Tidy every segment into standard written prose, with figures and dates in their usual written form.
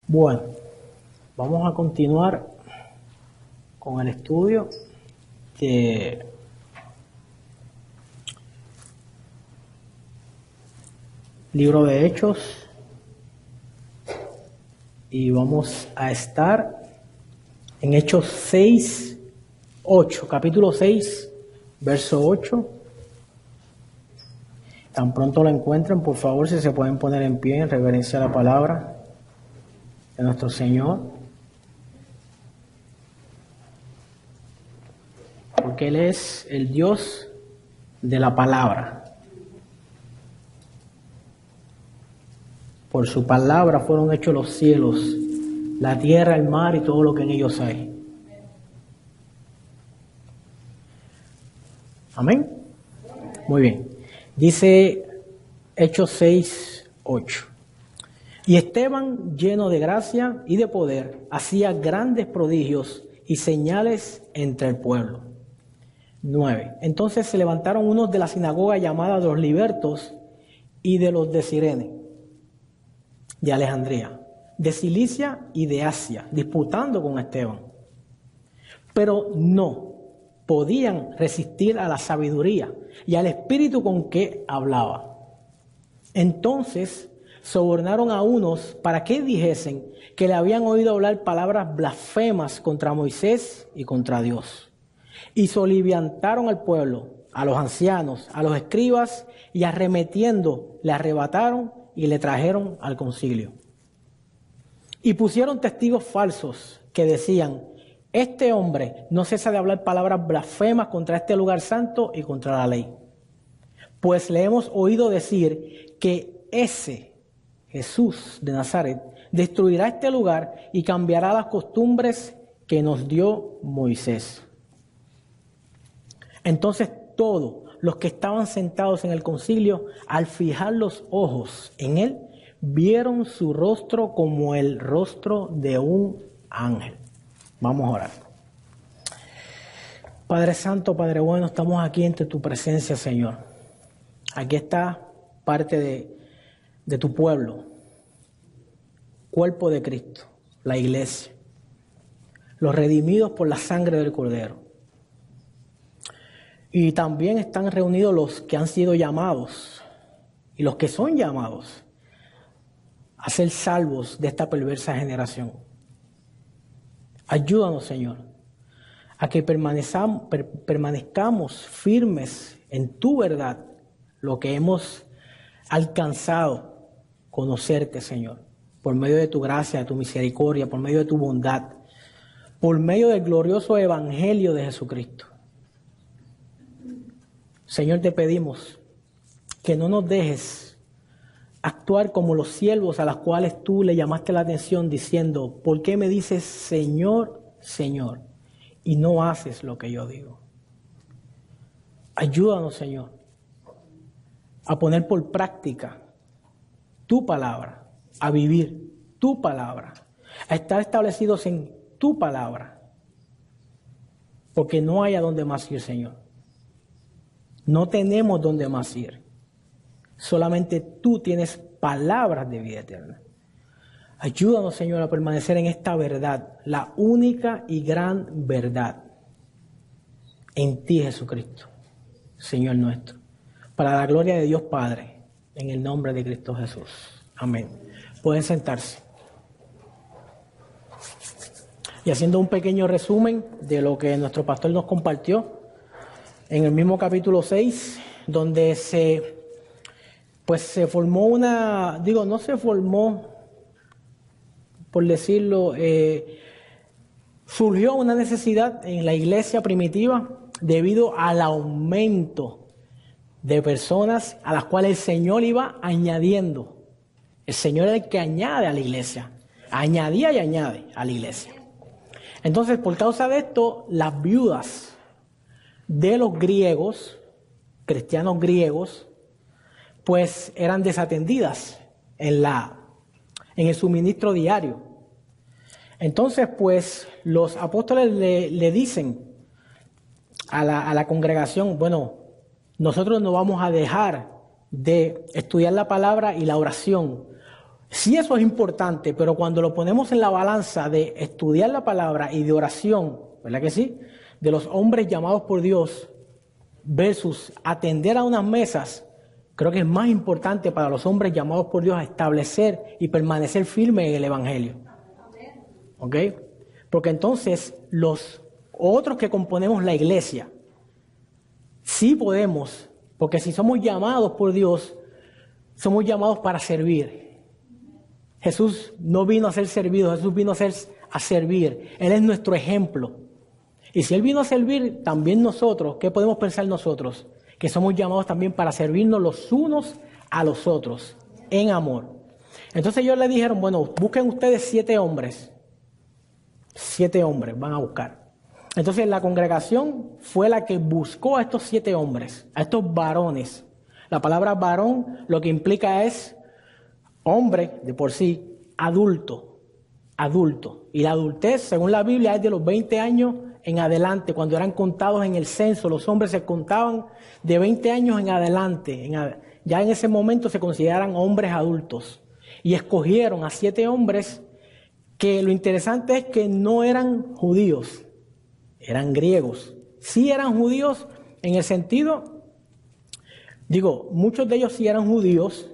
Bueno, vamos a continuar con el estudio de libro de Hechos y vamos a estar en Hechos 6, 8, capítulo 6, verso 8. Tan pronto lo encuentren, por favor, si se pueden poner en pie en reverencia a la palabra de nuestro Señor, porque Él es el Dios de la palabra. Por su palabra fueron hechos los cielos, la tierra, el mar y todo lo que en ellos hay. Amén. Muy bien. Dice Hechos 6, 8. Y Esteban, lleno de gracia y de poder, hacía grandes prodigios y señales entre el pueblo. 9. Entonces se levantaron unos de la sinagoga llamada de los libertos y de los de Cirene, de Alejandría, de Cilicia y de Asia, disputando con Esteban. Pero no podían resistir a la sabiduría y al espíritu con que hablaba. Entonces sobornaron a unos para que dijesen que le habían oído hablar palabras blasfemas contra Moisés y contra Dios. Y soliviantaron al pueblo, a los ancianos, a los escribas, y arremetiendo le arrebataron y le trajeron al concilio. Y pusieron testigos falsos que decían: este hombre no cesa de hablar palabras blasfemas contra este lugar santo y contra la ley. Pues le hemos oído decir que ese Jesús de Nazaret destruirá este lugar y cambiará las costumbres que nos dio Moisés. Entonces todos los que estaban sentados en el concilio, al fijar los ojos en él, vieron su rostro como el rostro de un ángel. Vamos a orar. Padre Santo, Padre bueno, estamos aquí ante tu presencia, Señor. Aquí está parte de tu pueblo, cuerpo de Cristo, la iglesia, los redimidos por la sangre del Cordero. Y también están reunidos los que han sido llamados y los que son llamados a ser salvos de esta perversa generación. Ayúdanos, Señor, a que permanezcamos firmes en tu verdad, lo que hemos alcanzado conocerte, Señor, por medio de tu gracia, de tu misericordia, por medio de tu bondad, por medio del glorioso evangelio de Jesucristo. Señor, te pedimos que no nos dejes actuar como los siervos a los cuales tú le llamaste la atención diciendo: ¿por qué me dices Señor, Señor, y no haces lo que yo digo? Ayúdanos, Señor, a poner por práctica tu palabra, a vivir tu palabra, a estar establecidos en tu palabra, porque no hay a dónde más ir, Señor. No tenemos dónde más ir. Solamente tú tienes palabras de vida eterna. Ayúdanos, Señor, a permanecer en esta verdad, la única y gran verdad, en ti, Jesucristo, Señor nuestro, para la gloria de Dios Padre, en el nombre de Cristo Jesús. Amén. Pueden sentarse. Y haciendo un pequeño resumen de lo que nuestro pastor nos compartió, en el mismo capítulo 6, donde se formó no se formó, por decirlo, surgió una necesidad en la iglesia primitiva debido al aumento de personas a las cuales el Señor iba añadiendo. El Señor es el que añade a la iglesia, añadía y añade a la iglesia. Entonces, por causa de esto, las viudas de los griegos, cristianos griegos, pues eran desatendidas en el suministro diario. Entonces, pues los apóstoles le dicen a la congregación: bueno, nosotros no vamos a dejar de estudiar la palabra y la oración. Sí, eso es importante, pero cuando lo ponemos en la balanza de estudiar la palabra y de oración, ¿verdad que sí? De los hombres llamados por Dios versus atender a unas mesas, creo que es más importante para los hombres llamados por Dios establecer y permanecer firmes en el Evangelio. ¿Ok? Porque entonces los otros que componemos la iglesia, sí podemos, porque si somos llamados por Dios, somos llamados para servir. Jesús no vino a ser servido, Jesús vino a servir. Él es nuestro ejemplo. Y si Él vino a servir, también nosotros, ¿qué podemos pensar nosotros? Que somos llamados también para servirnos los unos a los otros, en amor. Entonces ellos le dijeron, bueno, busquen ustedes 7 hombres. 7 hombres van a buscar. Entonces la congregación fue la que buscó a estos 7 hombres, a estos varones. La palabra varón lo que implica es hombre de por sí, adulto. Y la adultez, según la Biblia, es de los 20 años en adelante. Cuando eran contados en el censo, los hombres se contaban de 20 años en adelante. Ya en ese momento se consideran hombres adultos. Y escogieron a 7 hombres que lo interesante es que no eran judíos, eran griegos. Sí eran judíos en el sentido, muchos de ellos sí eran judíos,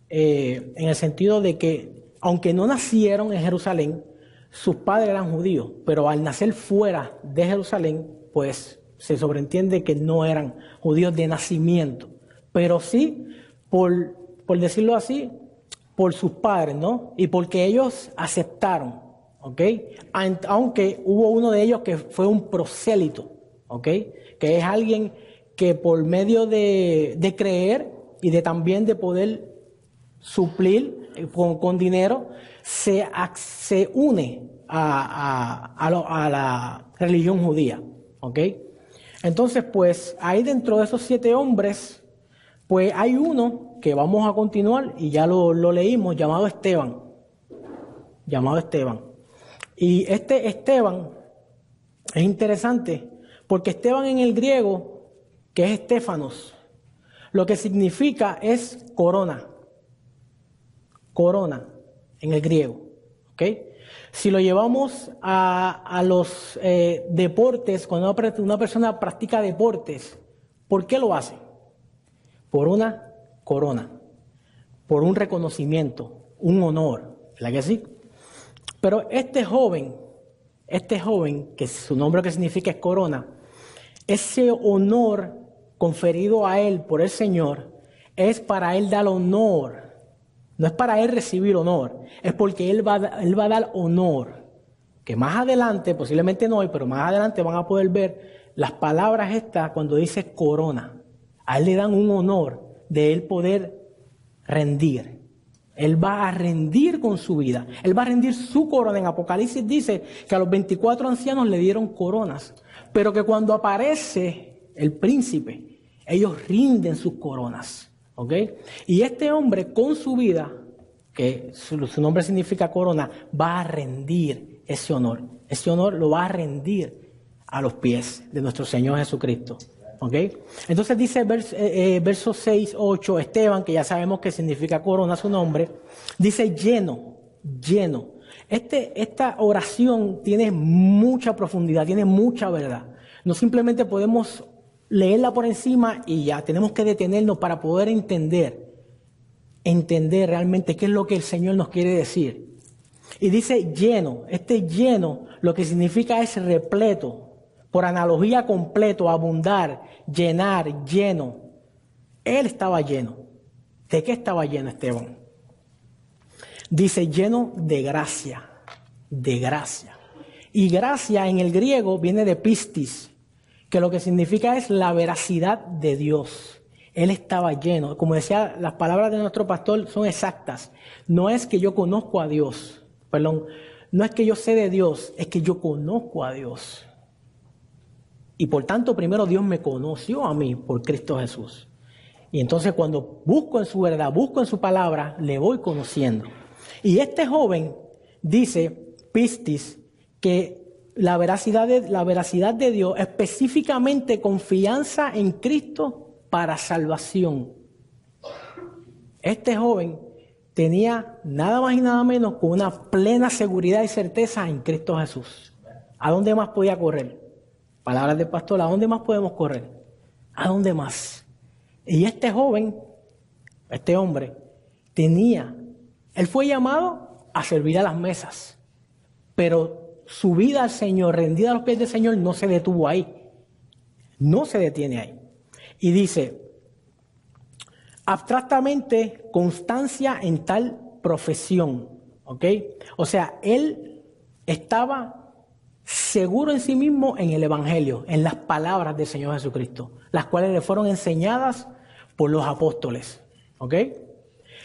en el sentido de que, aunque no nacieron en Jerusalén, sus padres eran judíos, pero al nacer fuera de Jerusalén, pues se sobreentiende que no eran judíos de nacimiento, pero sí, por decirlo así, por sus padres, ¿no? Y porque ellos aceptaron, ¿ok? Aunque hubo uno de ellos que fue un prosélito, ¿ok? Que es alguien que por medio de creer y de también de poder suplir con dinero, se une a la religión judía, ¿ok? Entonces, pues, ahí dentro de esos 7 hombres, pues hay uno que vamos a continuar y ya lo leímos, llamado Esteban. Y este Esteban es interesante porque Esteban en el griego, que es Estéfanos, lo que significa es corona. Corona en el griego, ¿ok? Si lo llevamos a los deportes, cuando una persona practica deportes, ¿por qué lo hace? Por una corona, por un reconocimiento, un honor, ¿verdad que sí? Pero este joven, que su nombre que significa es corona, ese honor conferido a él por el Señor, es para él dar honor. No es para él recibir honor, es porque él va a dar honor. Que más adelante, posiblemente no hoy, pero más adelante van a poder ver las palabras estas cuando dice corona. A él le dan un honor de él poder rendir. Él va a rendir con su vida. Él va a rendir su corona. En Apocalipsis dice que a los 24 ancianos le dieron coronas, pero que cuando aparece el príncipe, ellos rinden sus coronas. ¿Ok? Y este hombre con su vida, que su nombre significa corona, va a rendir ese honor. Ese honor lo va a rendir a los pies de nuestro Señor Jesucristo. ¿Ok? Entonces dice versos 6, 8, Esteban, que ya sabemos que significa corona su nombre, dice lleno. Esta oración tiene mucha profundidad, tiene mucha verdad. No simplemente podemos leerla por encima y ya tenemos que detenernos para poder entender realmente qué es lo que el Señor nos quiere decir. Y dice lleno, lleno lo que significa es repleto, por analogía completo, abundar, llenar, lleno. Él estaba lleno. ¿De qué estaba lleno Esteban? Dice lleno de gracia, Y gracia en el griego viene de pistis, que lo que significa es la veracidad de Dios. Él estaba lleno. Como decía, las palabras de nuestro pastor son exactas. No es que yo conozco a Dios, no es que yo sé de Dios, es que yo conozco a Dios. Y por tanto, primero Dios me conoció a mí por Cristo Jesús. Y entonces cuando busco en su verdad, busco en su palabra, le voy conociendo. Y este joven dice, pistis, que la veracidad de Dios, específicamente confianza en Cristo para salvación. Este joven tenía nada más y nada menos que una plena seguridad y certeza en Cristo Jesús. ¿A dónde más podía correr? Palabras del pastor, ¿a dónde más podemos correr? ¿A dónde más? Y este joven, este hombre, él fue llamado a servir a las mesas, pero su vida al Señor, rendida a los pies del Señor, no se detuvo ahí. No se detiene ahí. Y dice, abstractamente, constancia en tal profesión. ¿Ok? O sea, él estaba seguro en sí mismo en el Evangelio, en las palabras del Señor Jesucristo, las cuales le fueron enseñadas por los apóstoles. ¿Ok?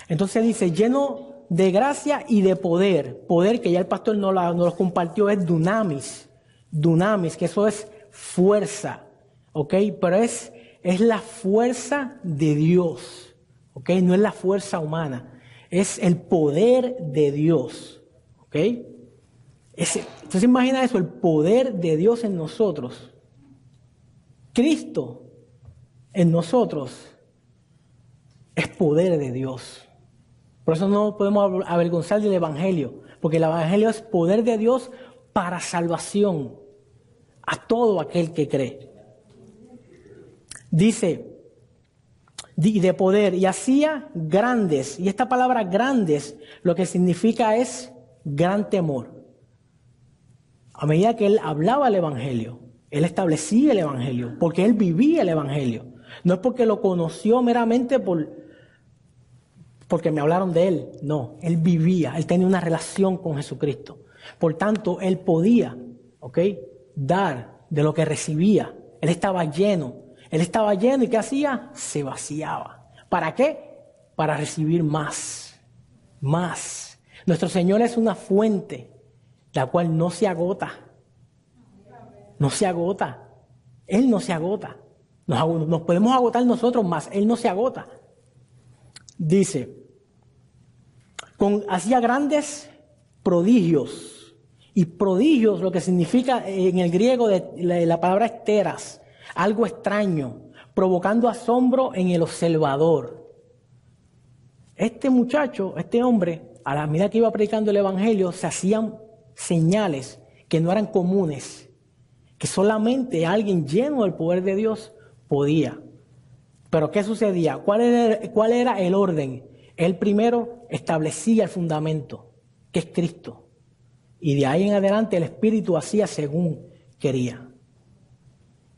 Entonces dice, lleno de gracia y de poder. Poder que ya el pastor nos los compartió es dunamis. Dunamis, que eso es fuerza. ¿Ok? Pero es la fuerza de Dios. ¿Ok? No es la fuerza humana. Es el poder de Dios. ¿Ok? Entonces imagina eso, el poder de Dios en nosotros. Cristo en nosotros es poder de Dios. Por eso no podemos avergonzar del Evangelio, porque el Evangelio es poder de Dios para salvación a todo aquel que cree. Dice, de poder, y hacía grandes, y esta palabra grandes lo que significa es gran temor. A medida que él hablaba el Evangelio, él establecía el Evangelio, porque él vivía el Evangelio. No es porque lo conoció meramente porque me hablaron de él. No, él vivía, él tenía una relación con Jesucristo. Por tanto, él podía, ¿ok?, dar de lo que recibía. Él estaba lleno. ¿Y qué hacía? Se vaciaba. ¿Para qué? Para recibir más. Más. Nuestro Señor es una fuente la cual no se agota. No se agota. Él no se agota. Nos podemos agotar nosotros más. Él no se agota. Dice, hacía grandes prodigios. Y prodigios, lo que significa en el griego la palabra es teras, algo extraño, provocando asombro en el observador. Este muchacho, este hombre, a la medida que iba predicando el Evangelio, se hacían señales que no eran comunes, que solamente alguien lleno del poder de Dios podía. Pero ¿qué sucedía? ¿Cuál era el orden? Él primero establecía el fundamento, que es Cristo. Y de ahí en adelante el Espíritu hacía según quería.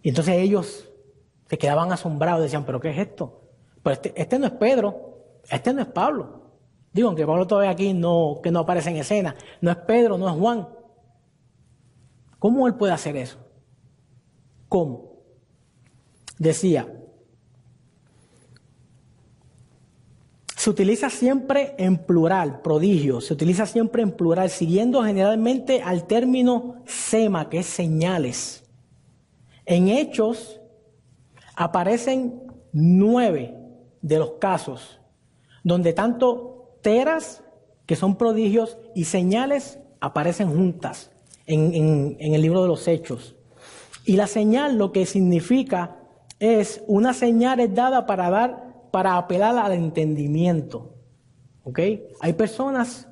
Y entonces ellos se quedaban asombrados, decían, ¿pero qué es esto? Pero este no es Pedro, este no es Pablo. Digo, aunque Pablo todavía aquí que no aparece en escena. No es Pedro, no es Juan. ¿Cómo él puede hacer eso? ¿Cómo? Decía, se utiliza siempre en plural, prodigio, se utiliza siempre en plural, siguiendo generalmente al término sema, que es señales. En Hechos aparecen 9 de los casos, donde tanto teras, que son prodigios, y señales aparecen juntas en el libro de los Hechos. Y la señal lo que significa es, una señal es dada para apelar al entendimiento. ¿Ok? Hay personas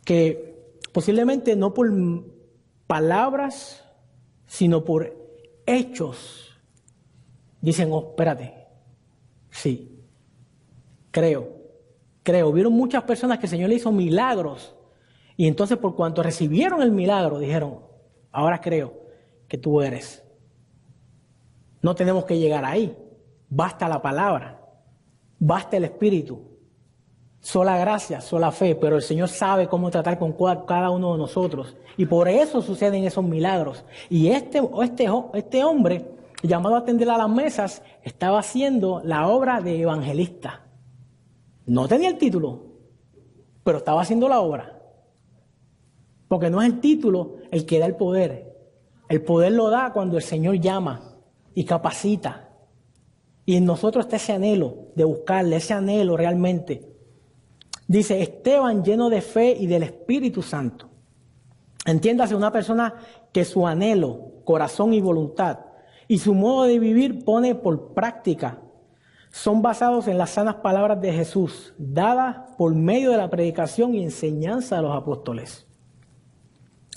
que posiblemente no por palabras, sino por hechos, dicen, oh, espérate, sí, creo. Vieron muchas personas que el Señor le hizo milagros. Y entonces por cuanto recibieron el milagro, dijeron, ahora creo que tú eres. No tenemos que llegar ahí. Basta la palabra. Basta el Espíritu. Sola gracia, sola fe. Pero el Señor sabe cómo tratar con cada uno de nosotros. Y por eso suceden esos milagros. Y este hombre, llamado a atender a las mesas, estaba haciendo la obra de evangelista. No tenía el título, pero estaba haciendo la obra. Porque no es el título el que da el poder. El poder lo da cuando el Señor llama y capacita. Y en nosotros está ese anhelo de buscarle, ese anhelo realmente. Dice, Esteban lleno de fe y del Espíritu Santo. Entiéndase, una persona que su anhelo, corazón y voluntad y su modo de vivir pone por práctica son basados en las sanas palabras de Jesús, dadas por medio de la predicación y enseñanza de los apóstoles.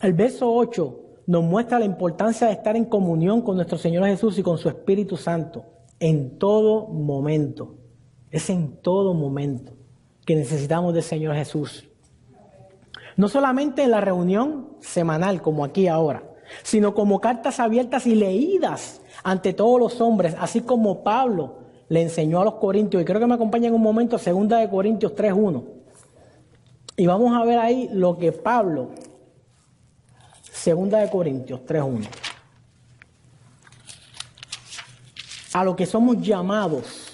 El verso 8 nos muestra la importancia de estar en comunión con nuestro Señor Jesús y con su Espíritu Santo en todo momento. Es en todo momento que necesitamos del Señor Jesús. No solamente en la reunión semanal como aquí ahora, sino como cartas abiertas y leídas ante todos los hombres, así como Pablo le enseñó a los corintios. Y creo que me acompaña en un momento 2 Corintios 3:1. Y vamos a ver ahí lo que Pablo, 2 Corintios 3:1. A lo que somos llamados.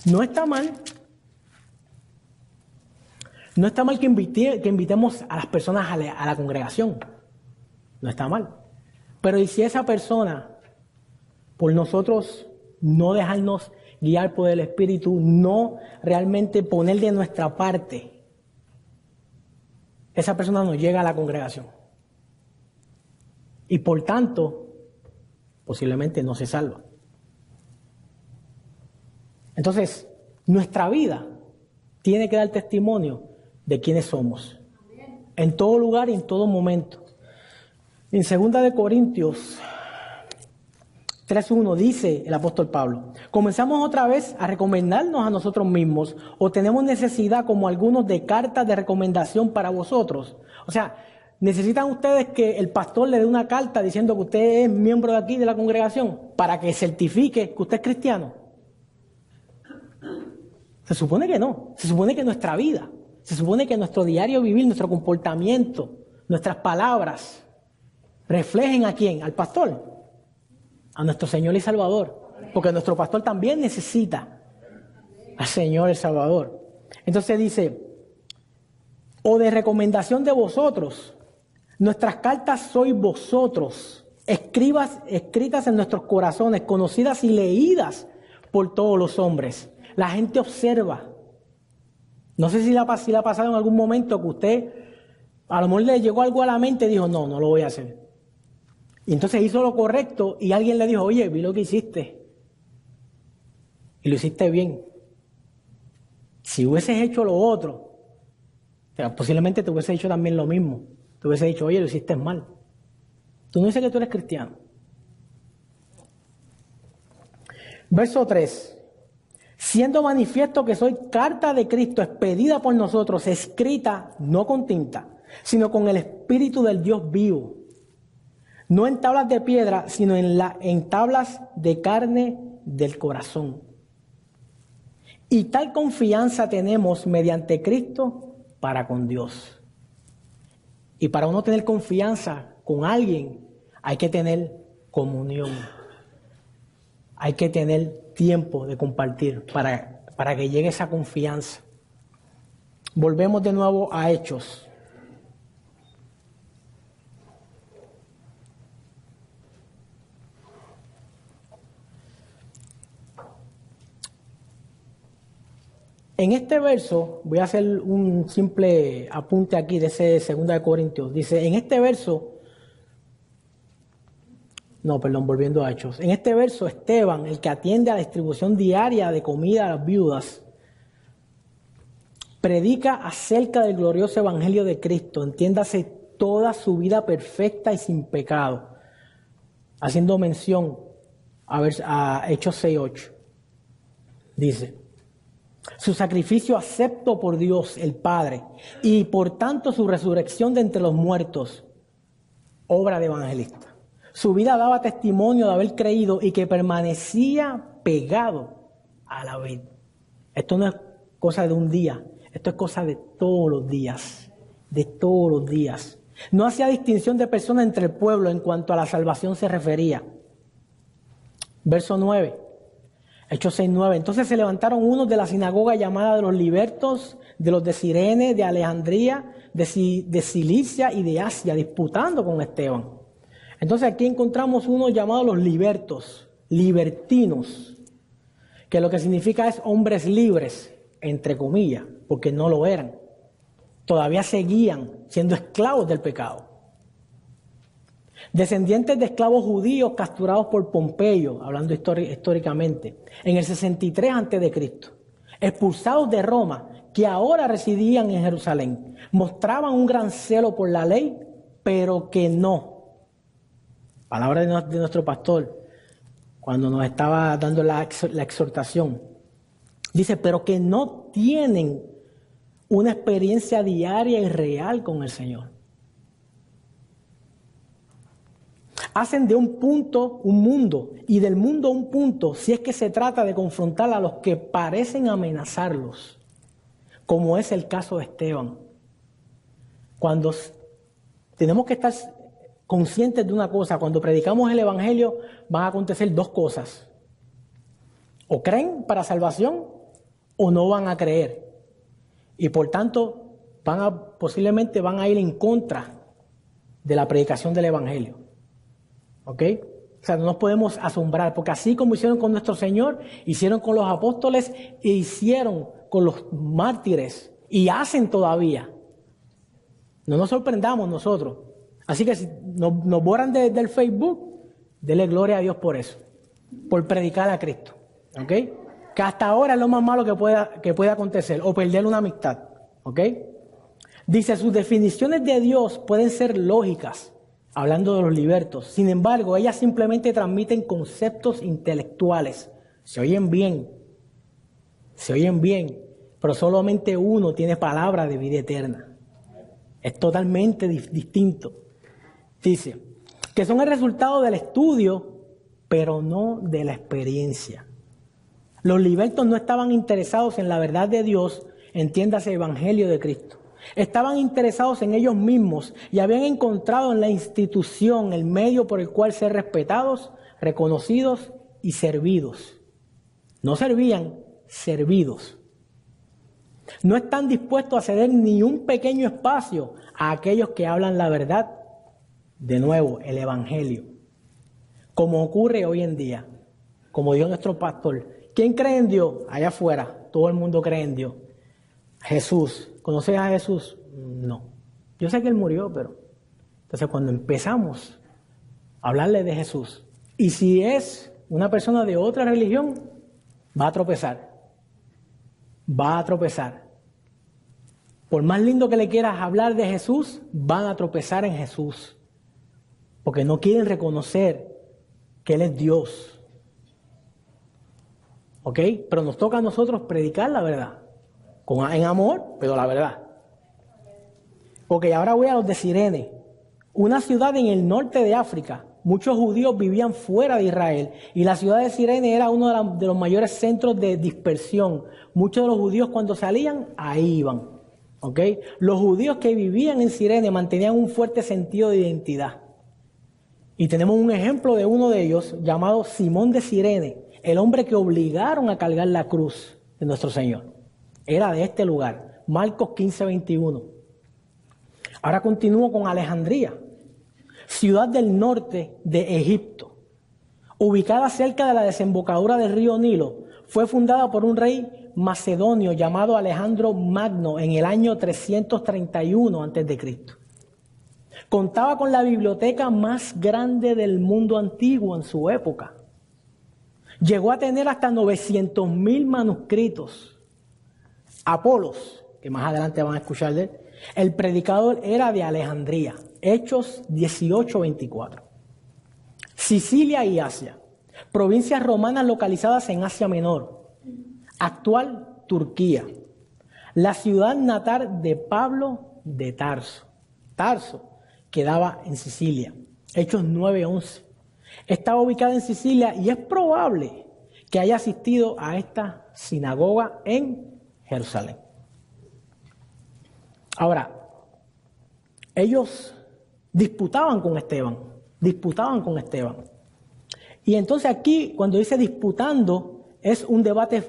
No está mal. No está mal que invitemos a las personas a la congregación. No está mal. Pero ¿y si esa persona, por nosotros no dejarnos guiar por el Espíritu, no realmente poner de nuestra parte, esa persona no llega a la congregación? Y por tanto, posiblemente no se salva. Entonces, nuestra vida tiene que dar testimonio de quiénes somos. En todo lugar y en todo momento. En 2 Corintios 3:1 dice el apóstol Pablo: ¿comenzamos otra vez a recomendarnos a nosotros mismos o tenemos necesidad, como algunos, de cartas de recomendación para vosotros? O sea, ¿necesitan ustedes que el pastor le dé una carta diciendo que usted es miembro de aquí de la congregación para que certifique que usted es cristiano? Se supone que no. Se supone que nuestra vida, se supone que nuestro diario vivir, nuestro comportamiento, nuestras palabras reflejen ¿a quién? Al pastor, a nuestro Señor y Salvador, porque nuestro pastor también necesita al Señor y Salvador. Entonces dice: o de recomendación de vosotros, nuestras cartas sois vosotros, escritas en nuestros corazones, conocidas y leídas por todos los hombres. La gente observa. No sé si le ha pasado en algún momento que usted a lo mejor le llegó algo a la mente y dijo: no lo voy a hacer. Y entonces hizo lo correcto y alguien le dijo: oye, vi lo que hiciste. Y lo hiciste bien. Si hubieses hecho lo otro, o sea, posiblemente te hubiese hecho también lo mismo. Te hubiese dicho: oye, lo hiciste mal. Tú no dices que tú eres cristiano. Verso 3. Siendo manifiesto que soy carta de Cristo expedida por nosotros, escrita no con tinta, sino con el Espíritu del Dios vivo, no en tablas de piedra, sino en tablas de carne del corazón. Y tal confianza tenemos mediante Cristo para con Dios. Y para uno tener confianza con alguien, hay que tener comunión. Hay que tener tiempo de compartir para que llegue esa confianza. Volvemos de nuevo a Hechos. En este verso, voy a hacer un simple apunte aquí de ese 2 Corintios. Dice, volviendo a Hechos. En este verso, Esteban, el que atiende a la distribución diaria de comida a las viudas, predica acerca del glorioso evangelio de Cristo, entiéndase, toda su vida perfecta y sin pecado, haciendo mención a Hechos 6:8. Dice: su sacrificio acepto por Dios el Padre, y por tanto su resurrección de entre los muertos, obra de evangelista. Su vida daba testimonio de haber creído y que permanecía pegado a la vid. Esto no es cosa de un día, esto es cosa de todos los días, de todos los días. No hacía distinción de personas entre el pueblo en cuanto a la salvación se refería. Verso 9, Hechos 6:9. Entonces se levantaron unos de la sinagoga llamada de los libertos, de los de Cirene, de Alejandría, de Cilicia y de Asia, disputando con Esteban. Entonces aquí encontramos unos llamados los libertos, libertinos, que lo que significa es hombres libres, entre comillas, porque no lo eran. Todavía seguían siendo esclavos del pecado. Descendientes de esclavos judíos capturados por Pompeyo, hablando históricamente, en el 63 a.C., expulsados de Roma, que ahora residían en Jerusalén, mostraban un gran celo por la ley, pero que no. Palabra de nuestro pastor, cuando nos estaba dando la exhortación. Dice, pero que no tienen una experiencia diaria y real con el Señor. Hacen de un punto un mundo y del mundo un punto si es que se trata de confrontar a los que parecen amenazarlos, como es el caso de Esteban. Cuando tenemos que estar conscientes de una cosa, cuando predicamos el Evangelio van a acontecer dos cosas. O creen para salvación o no van a creer. Y por tanto posiblemente van a ir en contra de la predicación del Evangelio. ¿Ok? O sea, no nos podemos asombrar, porque así como hicieron con nuestro Señor, hicieron con los apóstoles e hicieron con los mártires y hacen todavía. No nos sorprendamos nosotros. Así que si nos borran del Facebook, denle gloria a Dios por eso, por predicar a Cristo. ¿Ok? Que hasta ahora es lo más malo que pueda acontecer, o perder una amistad. ¿Ok? Dice, sus definiciones de Dios pueden ser lógicas, hablando de los libertos. Sin embargo, ellas simplemente transmiten conceptos intelectuales. Se oyen bien, pero solamente uno tiene palabra de vida eterna. Es totalmente distinto. Dice, que son el resultado del estudio, pero no de la experiencia. Los libertos no estaban interesados en la verdad de Dios, entiéndase, Evangelio de Cristo. Estaban interesados en ellos mismos y habían encontrado en la institución el medio por el cual ser respetados, reconocidos y servidos. No servían, servidos. No están dispuestos a ceder ni un pequeño espacio a aquellos que hablan la verdad. De nuevo, el Evangelio. Como ocurre hoy en día, como dijo nuestro pastor, ¿quién cree en Dios? Allá afuera, todo el mundo cree en Dios. Jesús. ¿Conoces a Jesús? No. Yo sé que Él murió, pero... Entonces cuando empezamos a hablarle de Jesús, y si es una persona de otra religión, va a tropezar. Va a tropezar. Por más lindo que le quieras hablar de Jesús, van a tropezar en Jesús. Porque no quieren reconocer que Él es Dios. ¿Ok? Pero nos toca a nosotros predicar la verdad. En amor, pero la verdad. Ok, ahora voy a los de Cirene. Una ciudad en el norte de África. Muchos judíos vivían fuera de Israel. Y la ciudad de Cirene era uno de los mayores centros de dispersión. Muchos de los judíos cuando salían, ahí iban. ¿Ok? Los judíos que vivían en Cirene mantenían un fuerte sentido de identidad. Y tenemos un ejemplo de uno de ellos llamado Simón de Cirene, el hombre que obligaron a cargar la cruz de nuestro Señor. Era de este lugar, Marcos 15:21. Ahora continúo con Alejandría, ciudad del norte de Egipto. Ubicada cerca de la desembocadura del río Nilo, fue fundada por un rey macedonio llamado Alejandro Magno en el año 331 a.C. Contaba con la biblioteca más grande del mundo antiguo en su época. Llegó a tener hasta 900,000 manuscritos. Apolos, que más adelante van a escuchar de él, el predicador era de Alejandría, Hechos 18:24. Sicilia y Asia, provincias romanas localizadas en Asia Menor, actual Turquía. La ciudad natal de Pablo de Tarso. Tarso quedaba en Sicilia, Hechos 9:11. Estaba ubicada en Sicilia y es probable que haya asistido a esta sinagoga en Jerusalén. Ahora, ellos disputaban con Esteban. Y entonces aquí, cuando dice disputando, es un debate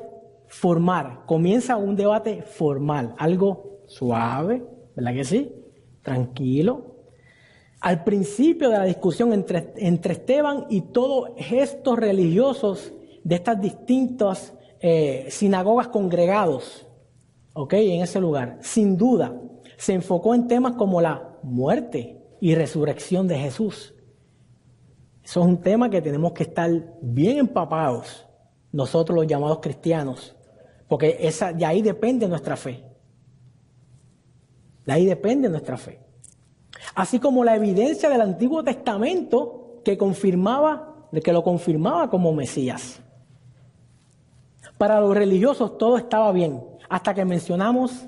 formal. Comienza un debate formal, algo suave, ¿verdad que sí? Tranquilo. Al principio de la discusión entre Esteban y todos estos religiosos de estas distintas sinagogas congregados, ¿ok? En ese lugar, sin duda, se enfocó en temas como la muerte y resurrección de Jesús. Eso es un tema que tenemos que estar bien empapados, nosotros los llamados cristianos, porque de ahí depende nuestra fe. De ahí depende nuestra fe. Así como la evidencia del Antiguo Testamento que lo confirmaba como Mesías. Para los religiosos todo estaba bien, hasta que mencionamos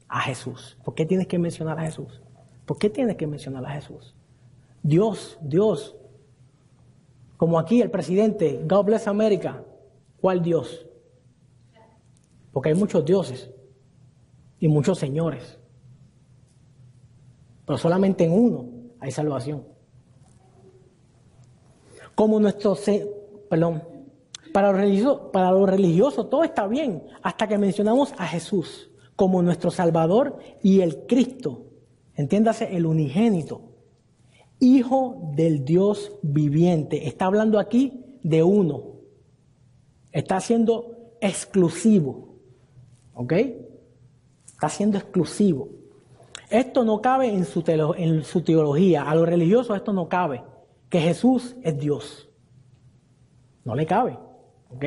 a Jesús. ¿Por qué tienes que mencionar a Jesús? ¿Por qué tienes que mencionar a Jesús? Dios. Como aquí el presidente, God bless America. ¿Cuál Dios? Porque hay muchos dioses y muchos señores. Pero solamente en uno hay salvación. Para los religiosos todo está bien, hasta que mencionamos a Jesús como nuestro Salvador y el Cristo, entiéndase, el unigénito, Hijo del Dios viviente. Está hablando aquí de uno. Está siendo exclusivo. ¿Ok? Está siendo exclusivo. Esto no cabe en su teología. A los religiosos esto no cabe. Que Jesús es Dios. No le cabe. ¿Ok?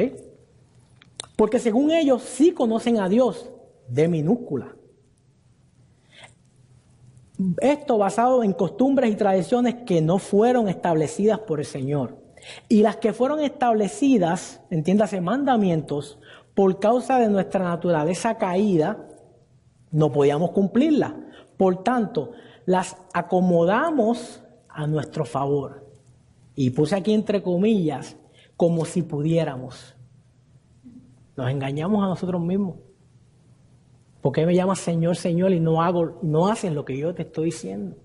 Porque según ellos sí conocen a Dios de minúscula. Esto basado en costumbres y tradiciones que no fueron establecidas por el Señor. Y las que fueron establecidas, entiéndase, mandamientos, por causa de nuestra naturaleza caída, no podíamos cumplirlas. Por tanto, las acomodamos a nuestro favor. Y puse aquí entre comillas, como si pudiéramos. Nos engañamos a nosotros mismos. ¿Por qué me llamas Señor, Señor y no haces lo que yo te estoy diciendo?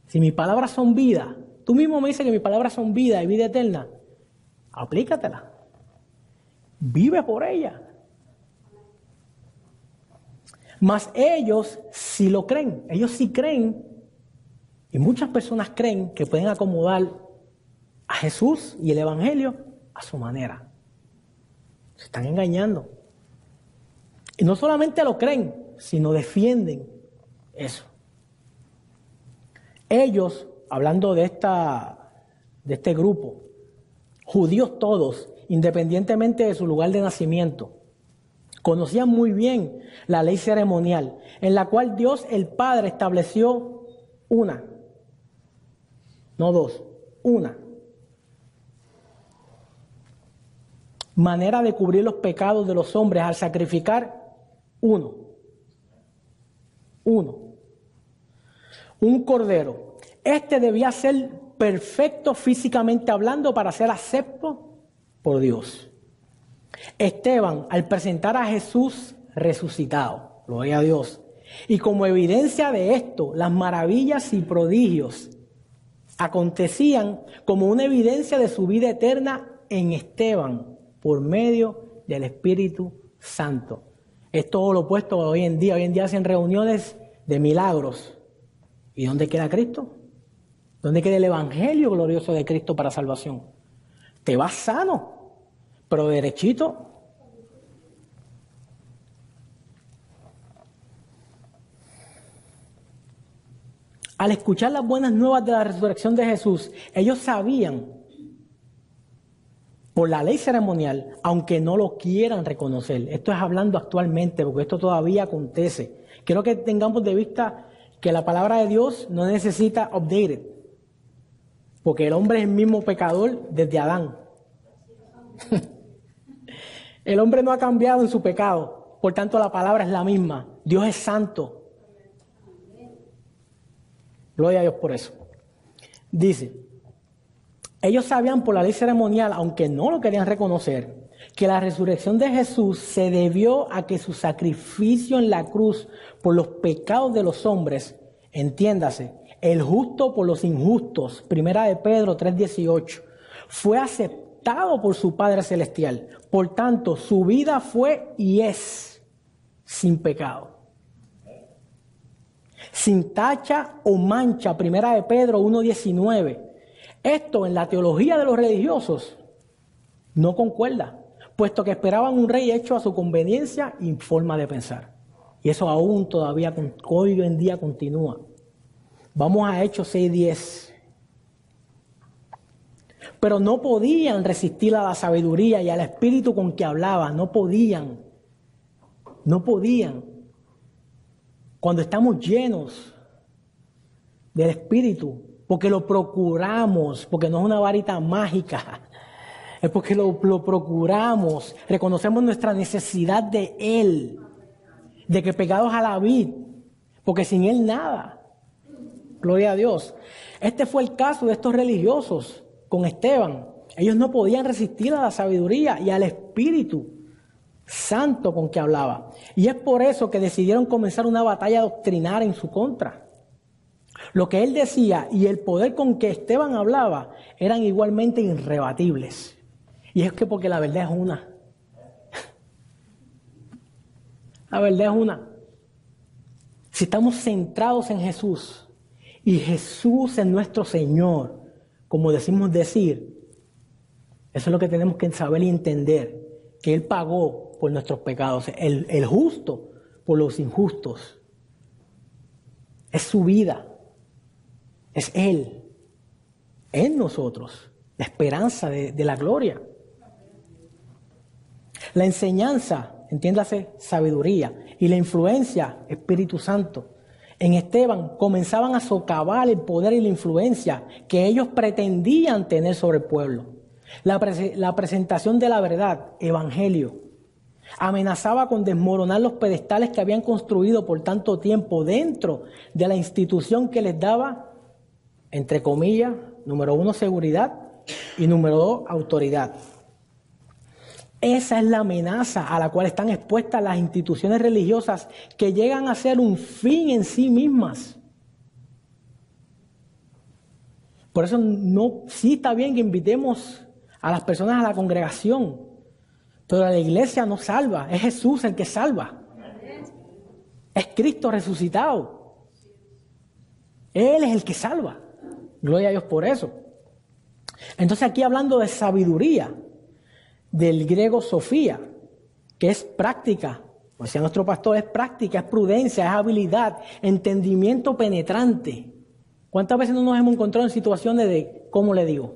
Si mis palabras son vida, tú mismo me dices que mis palabras son vida y vida eterna, aplícatela. Vive por ella. Mas ellos sí lo creen, ellos sí creen, y muchas personas creen que pueden acomodar a Jesús y el Evangelio a su manera. Se están engañando. Y no solamente lo creen, sino defienden eso. Ellos, hablando de este grupo, judíos todos, independientemente de su lugar de nacimiento, conocían muy bien la ley ceremonial, en la cual Dios el Padre estableció una, no dos, una manera de cubrir los pecados de los hombres al sacrificar un cordero. Este debía ser perfecto físicamente hablando para ser acepto por Dios. Esteban, al presentar a Jesús resucitado, gloria a Dios, y como evidencia de esto, las maravillas y prodigios acontecían como una evidencia de su vida eterna en Esteban por medio del Espíritu Santo. Es todo lo opuesto hoy en día. Hoy en día hacen reuniones de milagros. ¿Y dónde queda Cristo? ¿Dónde queda el Evangelio glorioso de Cristo para salvación? Te vas sano, pero derechito. Al escuchar las buenas nuevas de la resurrección de Jesús, ellos sabían por la ley ceremonial, aunque no lo quieran reconocer. Esto es hablando actualmente, porque esto todavía acontece. Quiero que tengamos de vista que la palabra de Dios no necesita updated, porque el hombre es el mismo pecador desde Adán. El hombre no ha cambiado en su pecado, por tanto la palabra es la misma. Dios es santo. Gloria a Dios por eso. Dice, ellos sabían por la ley ceremonial, aunque no lo querían reconocer, que la resurrección de Jesús se debió a que su sacrificio en la cruz por los pecados de los hombres, entiéndase, el justo por los injustos, primera de Pedro 3:18, fue aceptado por su Padre Celestial. Por tanto, su vida fue y es sin pecado, sin tacha o mancha, primera de Pedro 1:19. Esto en la teología de los religiosos no concuerda, puesto que esperaban un rey hecho a su conveniencia y forma de pensar. Y eso aún todavía hoy en día continúa. Vamos a Hechos 6:10. Pero no podían resistir a la sabiduría y al espíritu con que hablaba. No podían. No podían. Cuando estamos llenos del espíritu, porque lo procuramos, porque no es una varita mágica, es porque lo procuramos, reconocemos nuestra necesidad de Él, de que pegados a la vid, porque sin Él nada. Gloria a Dios. Este fue el caso de estos religiosos con Esteban. Ellos no podían resistir a la sabiduría y al Espíritu Santo con que hablaba. Y es por eso que decidieron comenzar una batalla doctrinaria en su contra. Lo que él decía y el poder con que Esteban hablaba eran igualmente irrebatibles. Y es que porque la verdad es una. La verdad es una. Si estamos centrados en Jesús y Jesús es nuestro Señor, como decimos decir, eso es lo que tenemos que saber y entender, que Él pagó por nuestros pecados, el justo por los injustos. Es su vida, es Él, en nosotros, la esperanza de la gloria. La enseñanza, entiéndase, sabiduría, y la influencia, Espíritu Santo. En Esteban comenzaban a socavar el poder y la influencia que ellos pretendían tener sobre el pueblo. La presentación de la verdad, evangelio, amenazaba con desmoronar los pedestales que habían construido por tanto tiempo dentro de la institución que les daba, entre comillas, número 1, seguridad y número 2, autoridad. Esa es la amenaza a la cual están expuestas las instituciones religiosas que llegan a ser un fin en sí mismas. Por eso sí está bien que invitemos a las personas a la congregación, pero la iglesia no salva, es Jesús el que salva. Es Cristo resucitado. Él es el que salva. Gloria a Dios por eso. Entonces aquí hablando de sabiduría, del griego sofía, que es práctica, como decía nuestro pastor, es práctica, es prudencia, es habilidad, entendimiento penetrante. ¿Cuántas veces no nos hemos encontrado en situaciones de cómo le digo?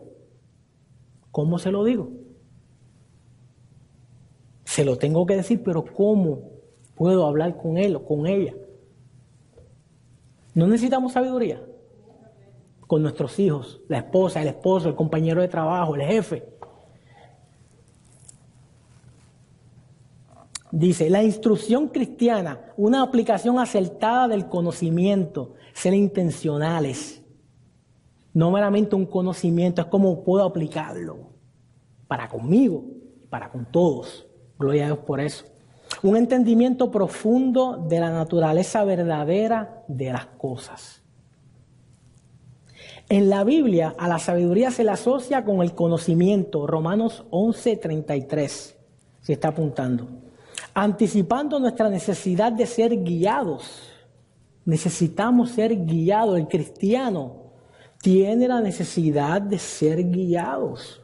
¿Cómo se lo digo? Se lo tengo que decir, pero ¿cómo puedo hablar con él o con ella? ¿No necesitamos sabiduría? Con nuestros hijos, la esposa, el esposo, el compañero de trabajo, el jefe. Dice, la instrucción cristiana, una aplicación acertada del conocimiento, ser intencionales. No meramente un conocimiento, es cómo puedo aplicarlo para conmigo y para con todos. Gloria a Dios por eso. Un entendimiento profundo de la naturaleza verdadera de las cosas. En la Biblia, a la sabiduría se le asocia con el conocimiento. Romanos 11:33, si está apuntando. Anticipando nuestra necesidad de ser guiados. Necesitamos ser guiados. El cristiano tiene la necesidad de ser guiados.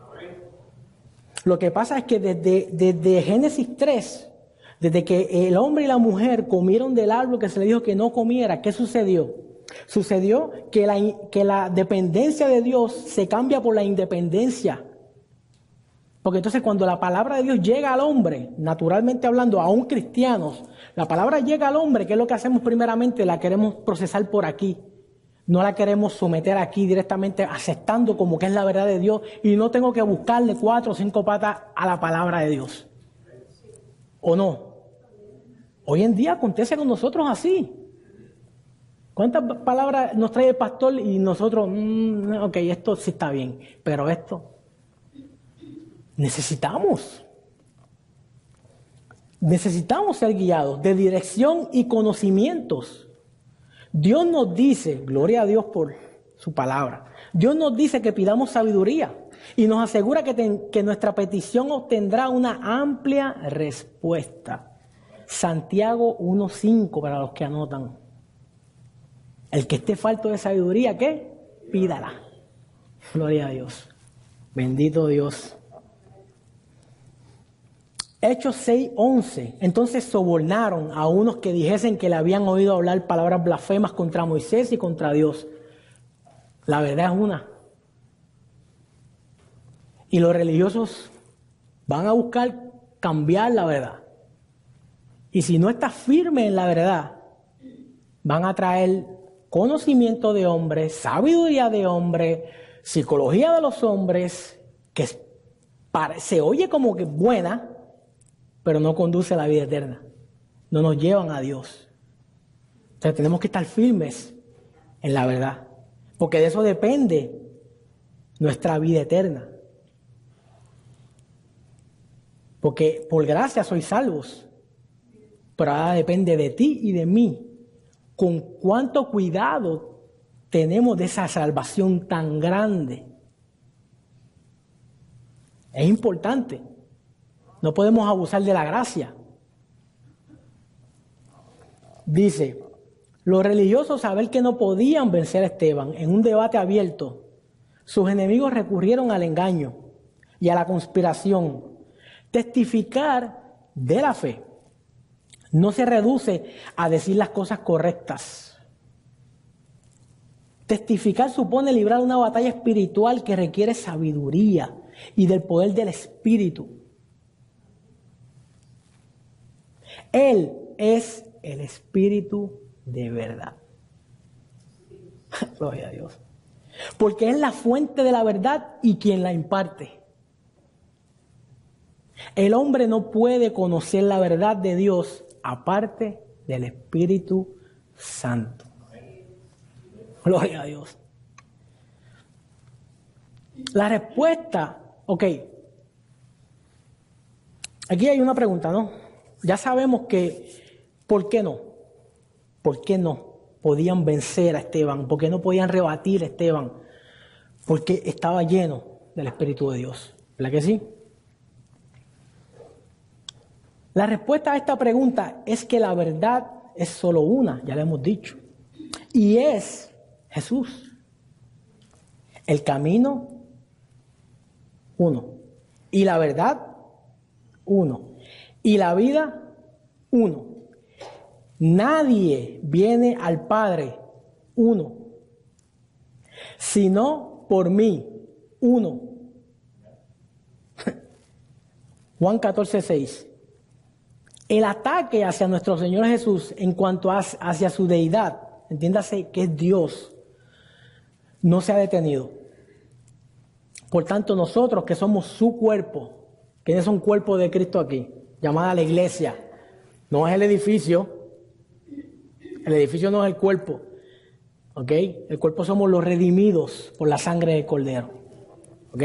Lo que pasa es que desde Génesis 3, desde que el hombre y la mujer comieron del árbol que se les dijo que no comiera, ¿qué sucedió? Sucedió que la dependencia de Dios se cambia por la independencia. Porque entonces cuando la palabra de Dios llega al hombre, naturalmente hablando, aún cristianos, la palabra llega al hombre, ¿qué es lo que hacemos primeramente? La queremos procesar por aquí. No la queremos someter aquí directamente aceptando como que es la verdad de Dios y no tengo que buscarle 4 o 5 patas a la palabra de Dios. ¿O no? Hoy en día acontece con nosotros así. ¿Cuántas palabras nos trae el pastor y nosotros, ok, esto sí está bien, pero esto necesitamos ser guiados de dirección y conocimientos. Dios nos dice, gloria a Dios por su palabra, Dios nos dice que pidamos sabiduría y nos asegura que nuestra petición obtendrá una amplia respuesta. Santiago 1:5 para los que anotan. El que esté falto de sabiduría, ¿qué? Pídala. Gloria a Dios. Bendito Dios. Hechos 6:11. Entonces sobornaron a unos que dijesen que le habían oído hablar palabras blasfemas contra Moisés y contra Dios. La verdad es una. Y los religiosos van a buscar cambiar la verdad. Y si no estás firme en la verdad, van a traer conocimiento de hombres, sabiduría de hombres, psicología de los hombres, que se oye como que buena, pero no conduce a la vida eterna. No nos llevan a Dios. Entonces tenemos que estar firmes en la verdad, porque de eso depende nuestra vida eterna. Porque por gracia sois salvos, pero ahora depende de ti y de mí con cuánto cuidado tenemos de esa salvación tan grande. Es importante. No podemos abusar de la gracia. Dice, los religiosos, al ver que no podían vencer a Esteban en un debate abierto, sus enemigos recurrieron al engaño y a la conspiración. Testificar de la fe no se reduce a decir las cosas correctas. Testificar supone librar una batalla espiritual que requiere sabiduría y del poder del Espíritu. Él es el Espíritu de verdad. Gloria a Dios. Porque es la fuente de la verdad y quien la imparte. El hombre no puede conocer la verdad de Dios aparte del Espíritu Santo. Gloria a Dios. La respuesta, ok. Aquí hay una pregunta, ¿no? Ya sabemos que, ¿por qué no? ¿Por qué no podían vencer a Esteban? ¿Por qué no podían rebatir a Esteban? Porque estaba lleno del Espíritu de Dios. ¿Verdad que sí? La respuesta a esta pregunta es que la verdad es solo una, ya lo hemos dicho. Y es Jesús. El camino, uno. Y la verdad, uno. Y la vida, uno. Nadie viene al Padre, uno. Sino por mí, uno. Juan 14:6. El ataque hacia nuestro Señor Jesús en cuanto hacia su deidad, entiéndase que es Dios, no se ha detenido. Por tanto, nosotros que somos su cuerpo, que es un cuerpo de Cristo aquí, llamada la iglesia, no es el edificio no es el cuerpo, ¿ok? El cuerpo somos los redimidos por la sangre del Cordero, ¿ok?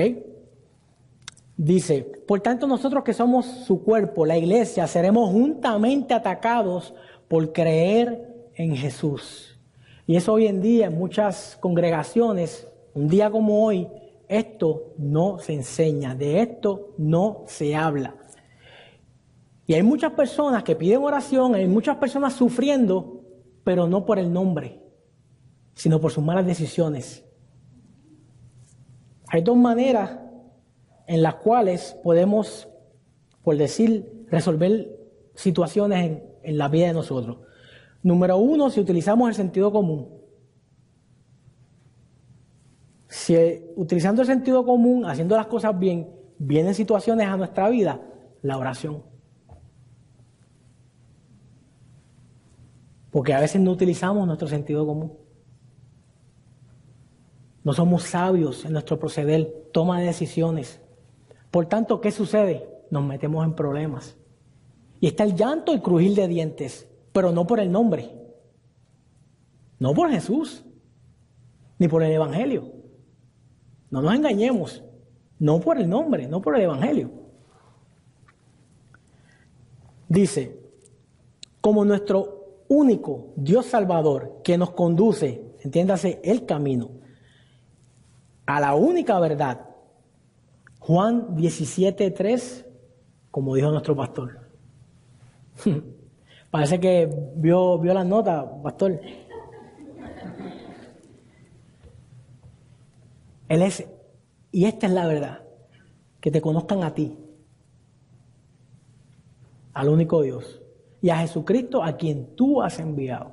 Dice, por tanto nosotros que somos su cuerpo, la iglesia, seremos juntamente atacados por creer en Jesús. Y eso hoy en día en muchas congregaciones, un día como hoy, esto no se enseña, de esto no se habla. Y hay muchas personas que piden oración, hay muchas personas sufriendo, pero no por el nombre, sino por sus malas decisiones. Hay dos maneras en las cuales podemos, por decir, resolver situaciones en la vida de nosotros. Número uno, si utilizamos el sentido común. Si utilizando el sentido común, haciendo las cosas bien, vienen situaciones a nuestra vida, la oración. Porque a veces no utilizamos nuestro sentido común. No somos sabios en nuestro proceder, toma de decisiones. Por tanto, ¿qué sucede? Nos metemos en problemas. Y está el llanto y crujir de dientes, pero no por el nombre. No por Jesús, ni por el Evangelio. No nos engañemos. No por el nombre, no por el Evangelio. Dice, como nuestro único Dios Salvador que nos conduce, entiéndase, el camino a la única verdad. Juan 17:3, como dijo nuestro pastor. Parece que vio las notas, pastor. Él es, y esta es la verdad, que te conozcan a ti al único Dios y a Jesucristo a quien tú has enviado.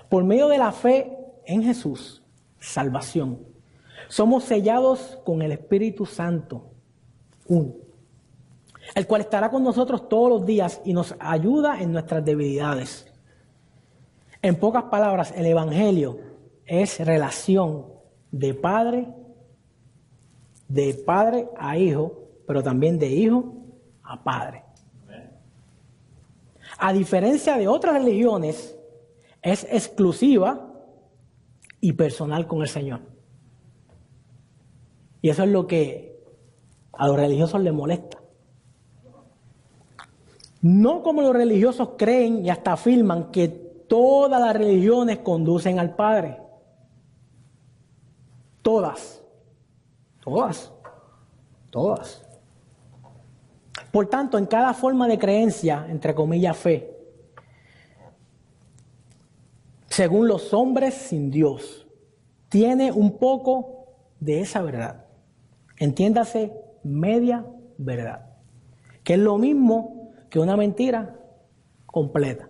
Por medio de la fe en Jesús, salvación. Somos sellados con el Espíritu Santo, uno, el cual estará con nosotros todos los días y nos ayuda en nuestras debilidades. En pocas palabras, el Evangelio es relación de padre a hijo, pero también de hijo a padre. A diferencia de otras religiones, es exclusiva y personal con el Señor. Y eso es lo que a los religiosos les molesta. No como los religiosos creen y hasta afirman que todas las religiones conducen al Padre. Todas. Por tanto, en cada forma de creencia, entre comillas fe, según los hombres sin Dios, tiene un poco de esa verdad. Entiéndase, media verdad, que es lo mismo que una mentira completa.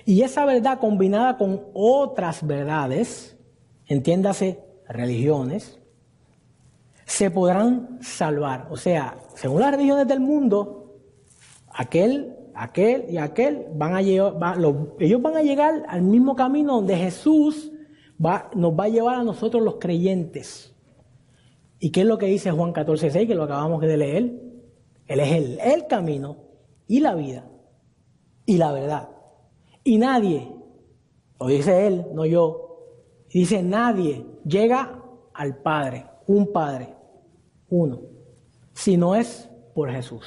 Y esa verdad combinada con otras verdades, entiéndase, religiones, se podrán salvar. O sea, según las religiones del mundo, aquel y aquel ellos van a llegar al mismo camino donde Jesús nos va a llevar a nosotros los creyentes. ¿Y qué es lo que dice Juan 14:6, que lo acabamos de leer? Él es el camino y la vida y la verdad. Y nadie, lo dice él, no yo, dice nadie llega al Padre, un Padre, uno, si no es por Jesús.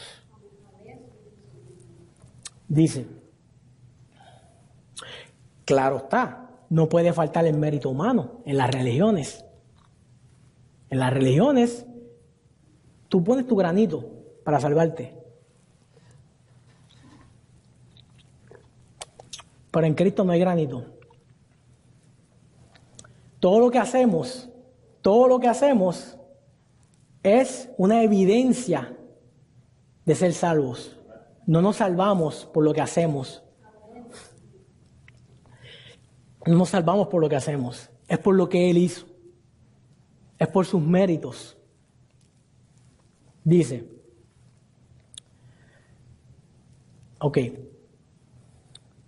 Dice, claro está, no puede faltar el mérito humano en las religiones. En las religiones, tú pones tu granito para salvarte. Pero en Cristo no hay granito. Todo lo que hacemos es una evidencia de ser salvos. No nos salvamos por lo que hacemos. No nos salvamos por lo que hacemos. Es por lo que Él hizo. Es por sus méritos. Dice,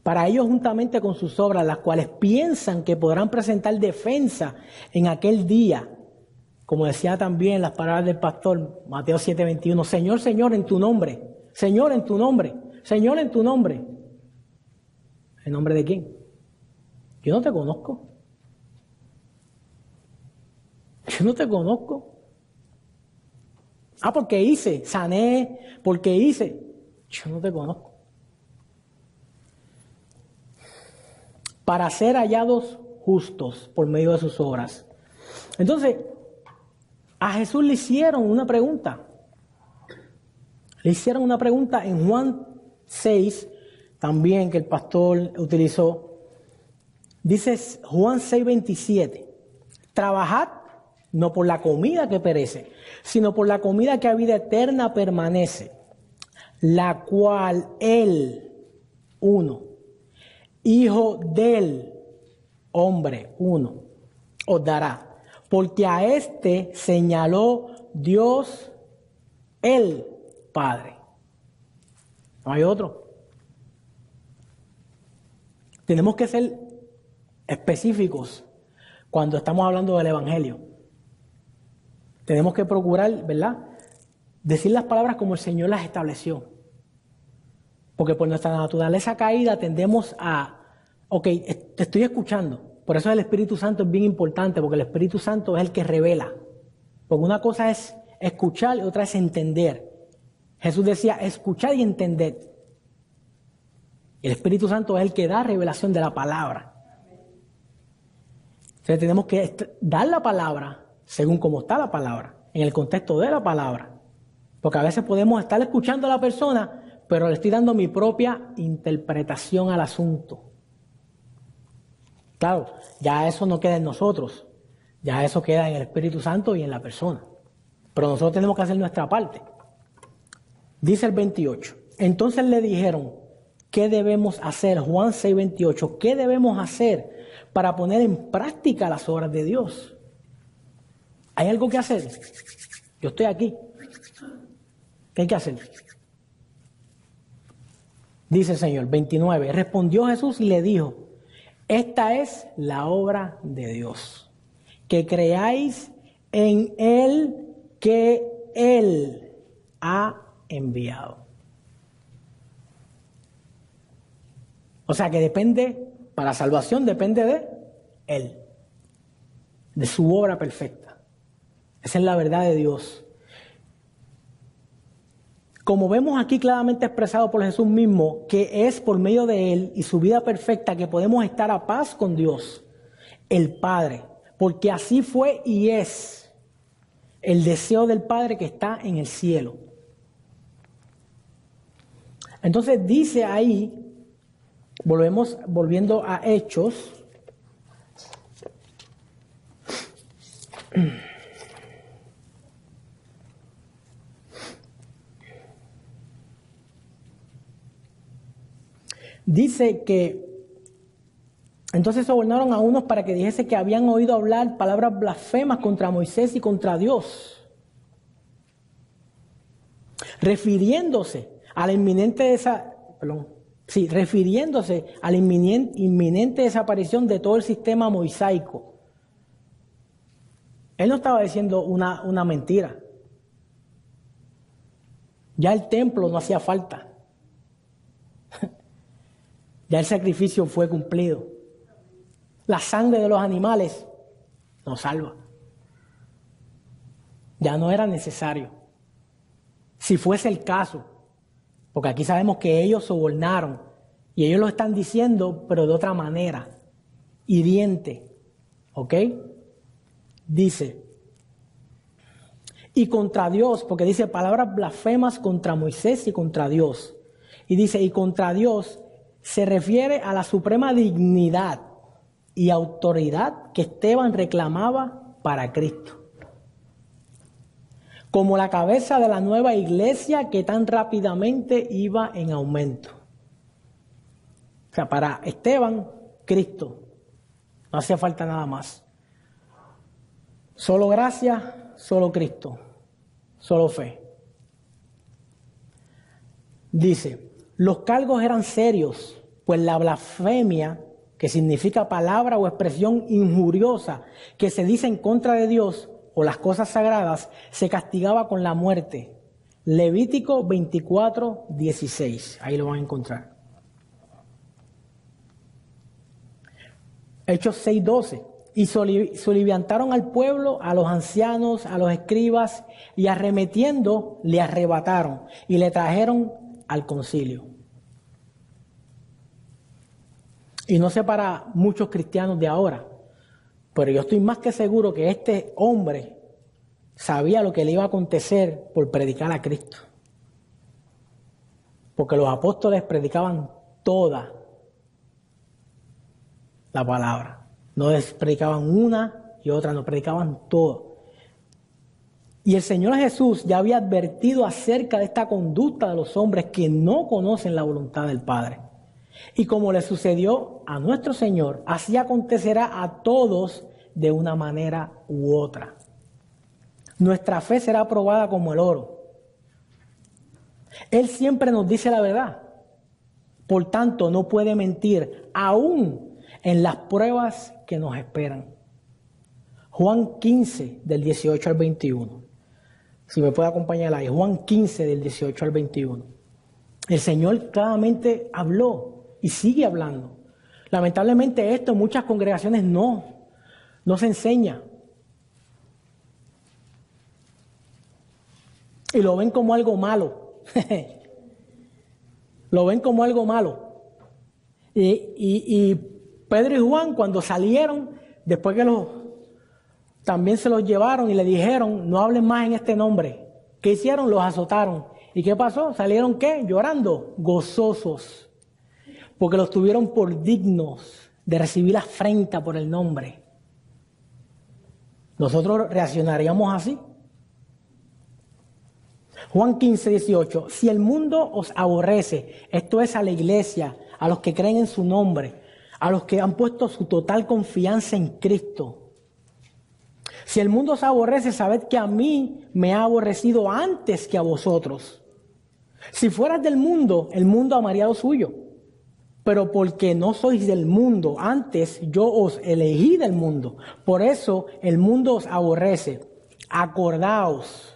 para ellos juntamente con sus obras, las cuales piensan que podrán presentar defensa en aquel día, como decía también las palabras del pastor, Mateo 7:21, Señor, Señor, en tu nombre, Señor, en tu nombre, Señor, en tu nombre. ¿En nombre de quién? Yo no te conozco. Yo no te conozco. Porque hice, sané, porque hice. Yo no te conozco. Para ser hallados justos por medio de sus obras. Entonces, a Jesús le hicieron una pregunta. Le hicieron una pregunta en Juan 6, también que el pastor utilizó. Dice Juan 6:27, trabajad no por la comida que perece, sino por la comida que a vida eterna permanece, la cual Él, uno, Hijo del hombre, uno, os dará, porque a este señaló Dios el Padre. No hay otro. Tenemos que ser específicos cuando estamos hablando del Evangelio. Tenemos que procurar, ¿verdad?, decir las palabras como el Señor las estableció. Porque por nuestra naturaleza caída tendemos a, te estoy escuchando. Por eso el Espíritu Santo es bien importante, porque el Espíritu Santo es el que revela. Porque una cosa es escuchar y otra es entender. Jesús decía, escuchad y entended. El Espíritu Santo es el que da revelación de la palabra. Entonces tenemos que dar la palabra según cómo está la palabra, en el contexto de la palabra. Porque a veces podemos estar escuchando a la persona, pero le estoy dando mi propia interpretación al asunto. Claro, ya eso no queda en nosotros, ya eso queda en el Espíritu Santo y en la persona. Pero nosotros tenemos que hacer nuestra parte. Dice el 28. Entonces le dijeron, ¿qué debemos hacer? Juan 6:28. ¿Qué debemos hacer para poner en práctica las obras de Dios? ¿Hay algo que hacer? Yo estoy aquí. ¿Qué hay que hacer? Dice el Señor, 29. Respondió Jesús y le dijo, esta es la obra de Dios, que creáis en Él que Él ha enviado. O sea que depende, para la salvación depende de Él, de su obra perfecta. Esa es la verdad de Dios. Como vemos aquí claramente expresado por Jesús mismo, que es por medio de Él y su vida perfecta que podemos estar a paz con Dios, el Padre, porque así fue y es el deseo del Padre que está en el cielo. Entonces dice ahí, volviendo a Hechos, dice que entonces sobornaron a unos para que dijese que habían oído hablar palabras blasfemas contra Moisés y contra Dios, refiriéndose a la inminente desaparición de todo el sistema mosaico. Él no estaba diciendo una mentira. Ya el templo no hacía falta. Ya el sacrificio fue cumplido. La sangre de los animales nos salva. Ya no era necesario. Si fuese el caso, porque aquí sabemos que ellos sobornaron y ellos lo están diciendo, pero de otra manera, hiriente. ¿Ok? Dice, y contra Dios, porque dice palabras blasfemas contra Moisés y contra Dios. Y dice, y contra Dios se refiere a la suprema dignidad y autoridad que Esteban reclamaba para Cristo, como la cabeza de la nueva iglesia que tan rápidamente iba en aumento. O sea, para Esteban, Cristo, no hacía falta nada más. Solo gracia, solo Cristo, solo fe. Dice, los cargos eran serios, pues la blasfemia, que significa palabra o expresión injuriosa que se dice en contra de Dios o las cosas sagradas, se castigaba con la muerte. Levítico 24:16, ahí lo van a encontrar. Hechos 6:12, y soliviantaron al pueblo, a los ancianos, a los escribas, y arremetiendo le arrebataron y le trajeron al concilio. Y no sé para muchos cristianos de ahora, pero yo estoy más que seguro que este hombre sabía lo que le iba a acontecer por predicar a Cristo. Porque los apóstoles predicaban toda la palabra. No les predicaban una y otra, no predicaban todo. Y el Señor Jesús ya había advertido acerca de esta conducta de los hombres que no conocen la voluntad del Padre. Y como le sucedió a nuestro Señor, así acontecerá a todos de una manera u otra. Nuestra fe será probada como el oro. Él siempre nos dice la verdad. Por tanto, no puede mentir, aún en las pruebas que nos esperan. Juan 15, del 18 al 21. Si me puede acompañar ahí. Juan 15, del 18 al 21. El Señor claramente habló y sigue hablando. Lamentablemente esto en muchas congregaciones no se enseña. Y lo ven como algo malo. Lo ven como algo malo. Y Pedro y Juan, cuando salieron, después que también se los llevaron y le dijeron, no hablen más en este nombre. ¿Qué hicieron? Los azotaron. ¿Y qué pasó? ¿Salieron qué? Llorando, gozosos. Porque los tuvieron por dignos de recibir afrenta por el nombre. ¿Nosotros reaccionaríamos así? Juan 15, 18. Si el mundo os aborrece, esto es a la iglesia, a los que creen en su nombre, a los que han puesto su total confianza en Cristo. Si el mundo os aborrece, sabed que a mí me ha aborrecido antes que a vosotros. Si fueras del mundo, el mundo amaría lo suyo. Pero porque no sois del mundo, antes yo os elegí del mundo. Por eso el mundo os aborrece. Acordaos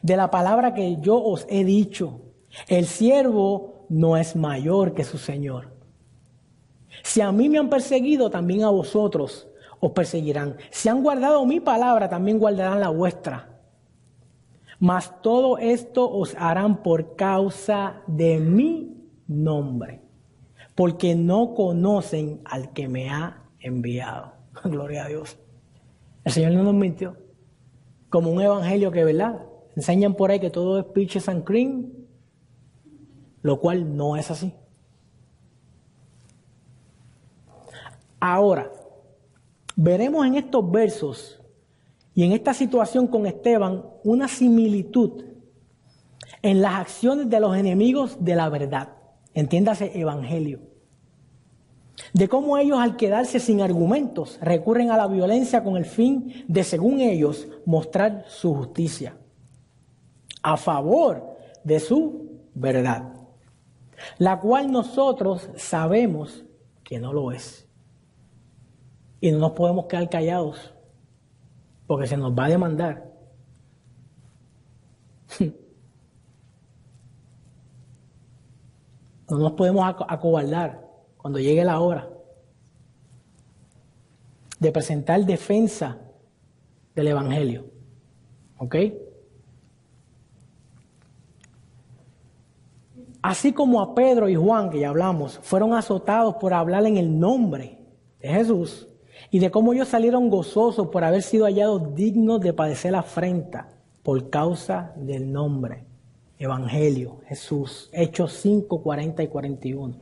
de la palabra que yo os he dicho. El siervo no es mayor que su Señor. Si a mí me han perseguido, también a vosotros os perseguirán. Si han guardado mi palabra, también guardarán la vuestra. Mas todo esto os harán por causa de mi nombre, porque no conocen al que me ha enviado. Gloria a Dios. El Señor no nos mintió. Como un evangelio que, ¿verdad?, enseñan por ahí que todo es peaches and cream, lo cual no es así. Ahora, veremos en estos versos y en esta situación con Esteban una similitud en las acciones de los enemigos de la verdad, entiéndase evangelio, de cómo ellos al quedarse sin argumentos recurren a la violencia con el fin de, según ellos, mostrar su justicia a favor de su verdad, la cual nosotros sabemos que no lo es. Y no nos podemos quedar callados, porque se nos va a demandar. No nos podemos acobardar cuando llegue la hora de presentar defensa del Evangelio. ¿Ok? Así como a Pedro y Juan, que ya hablamos, fueron azotados por hablar en el nombre de Jesús, y de cómo ellos salieron gozosos por haber sido hallados dignos de padecer la afrenta por causa del nombre. Evangelio, Jesús, Hechos 5, 40 y 41.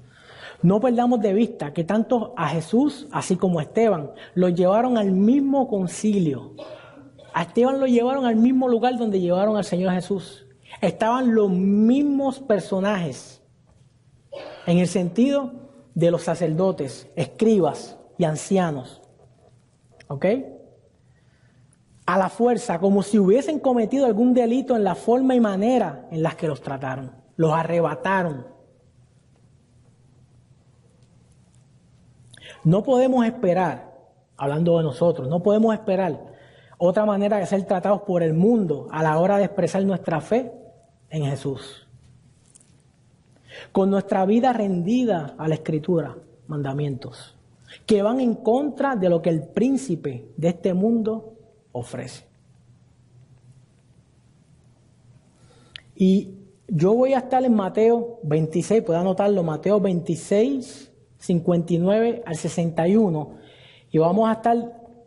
No perdamos de vista que tanto a Jesús, así como a Esteban, los llevaron al mismo concilio. A Esteban lo llevaron al mismo lugar donde llevaron al Señor Jesús. Estaban los mismos personajes, en el sentido de los sacerdotes, escribas y ancianos. ¿Ok? A la fuerza, como si hubiesen cometido algún delito en la forma y manera en las que los trataron. Los arrebataron. No podemos esperar, hablando de nosotros, no podemos esperar otra manera de ser tratados por el mundo a la hora de expresar nuestra fe en Jesús. Con nuestra vida rendida a la Escritura, mandamientos, que van en contra de lo que el príncipe de este mundo ofrece. Y yo voy a estar en Mateo 26, puede anotarlo, Mateo 26, 59 al 61, y vamos a estar,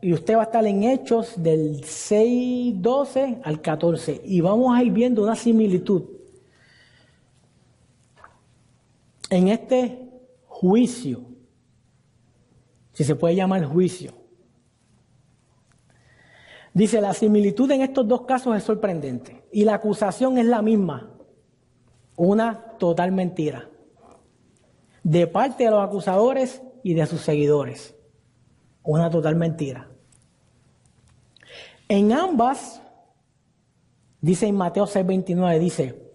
y usted va a estar en Hechos del 6, 12 al 14, y vamos a ir viendo una similitud en este juicio, si se puede llamar juicio. Dice, la similitud en estos dos casos es sorprendente y la acusación es la misma, una total mentira, de parte de los acusadores y de sus seguidores, una total mentira. En ambas, dice en Mateo 6:29, dice,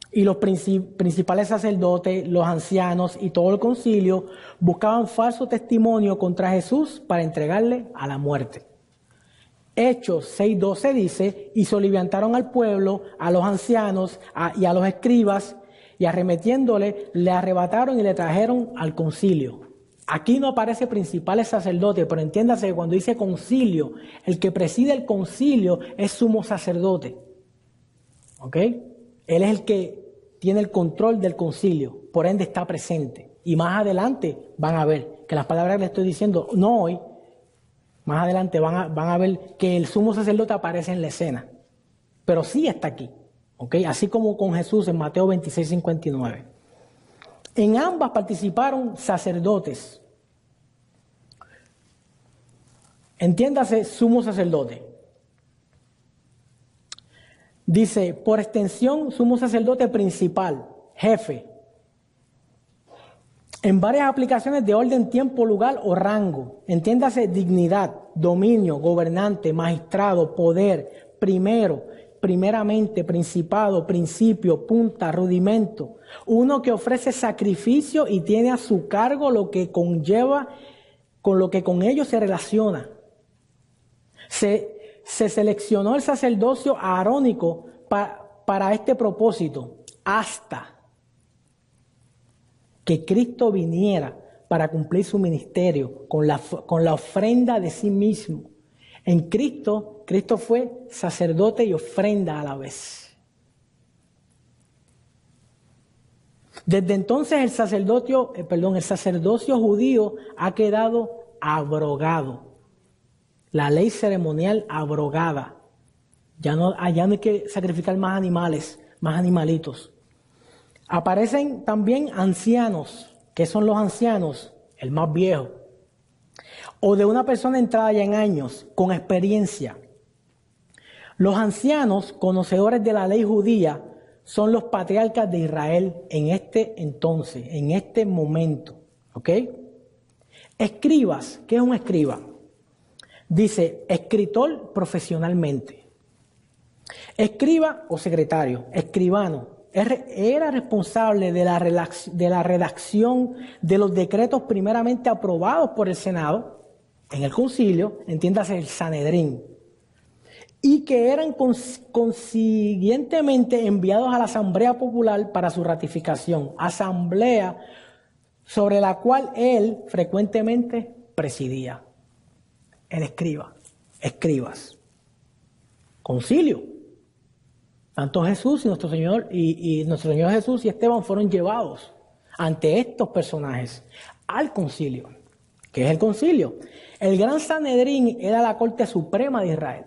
y los principales sacerdotes, los ancianos y todo el concilio buscaban falso testimonio contra Jesús para entregarle a la muerte. Hechos 6:12 dice, y soliviantaron al pueblo, a los ancianos y a los escribas, y arremetiéndole, le arrebataron y le trajeron al concilio. Aquí no aparece principales sacerdotes, pero entiéndase que cuando dice concilio, el que preside el concilio es sumo sacerdote. ¿Ok? Él es el que tiene el control del concilio, por ende está presente. Y más adelante van a ver que las palabras que le estoy diciendo, no hoy, más adelante van a ver que el sumo sacerdote aparece en la escena. Pero sí está aquí. ¿Ok? Así como con Jesús en Mateo 26, 59. En ambas participaron sacerdotes. Entiéndase, sumo sacerdote. Dice, por extensión, sumo sacerdote principal, jefe, en varias aplicaciones de orden, tiempo, lugar o rango. Entiéndase dignidad, dominio, gobernante, magistrado, poder, primero, primeramente, principado, principio, punta, rudimento. Uno que ofrece sacrificio y tiene a su cargo lo que conlleva, con lo que con ello se relaciona. Se seleccionó el sacerdocio arónico para este propósito, hasta que Cristo viniera para cumplir su ministerio con la ofrenda de sí mismo. En Cristo fue sacerdote y ofrenda a la vez. Desde entonces el sacerdocio judío ha quedado abrogado. La ley ceremonial abrogada. Ya no hay que sacrificar más animales, más animalitos. Aparecen también ancianos. ¿Qué son los ancianos? El más viejo. O de una persona entrada ya en años, con experiencia. Los ancianos, conocedores de la ley judía, son los patriarcas de Israel en este entonces, en este momento. ¿Ok? Escribas. ¿Qué es un escriba? Dice, escritor profesionalmente. Escriba o secretario, escribano, era responsable de la redacción de los decretos primeramente aprobados por el Senado, en el concilio, entiéndase el Sanedrín, y que eran consiguientemente enviados a la Asamblea Popular para su ratificación, asamblea sobre la cual él frecuentemente presidía. El escribas. Concilio. Tanto Jesús y nuestro Señor Jesús y Esteban fueron llevados ante estos personajes al concilio. ¿Qué es el concilio? El Gran Sanedrín era la Corte Suprema de Israel.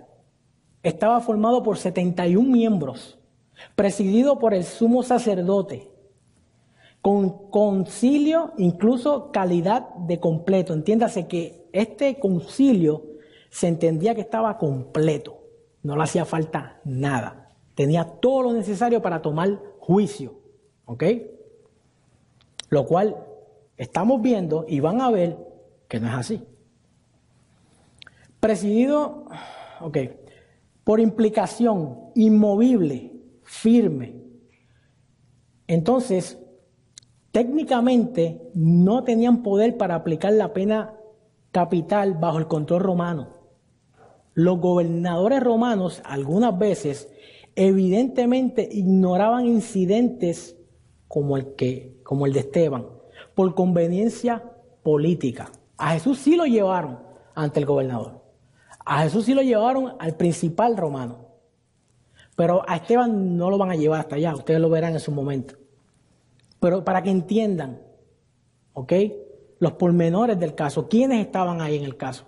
Estaba formado por 71 miembros, presidido por el sumo sacerdote, con concilio, incluso calidad de completo. Entiéndase que este concilio se entendía que estaba completo, no le hacía falta nada. Tenía todo lo necesario para tomar juicio, ¿ok? Lo cual estamos viendo y van a ver que no es así. Presidido, por implicación, inmovible, firme. Entonces, técnicamente no tenían poder para aplicar la pena capital bajo el control romano. Los gobernadores romanos algunas veces evidentemente ignoraban incidentes como el de Esteban, por conveniencia política. A Jesús sí lo llevaron ante el gobernador. A Jesús sí lo llevaron al principal romano. Pero a Esteban no lo van a llevar hasta allá, ustedes lo verán en su momento. Pero para que entiendan, ¿ok? Los pormenores del caso, ¿quiénes estaban ahí en el caso?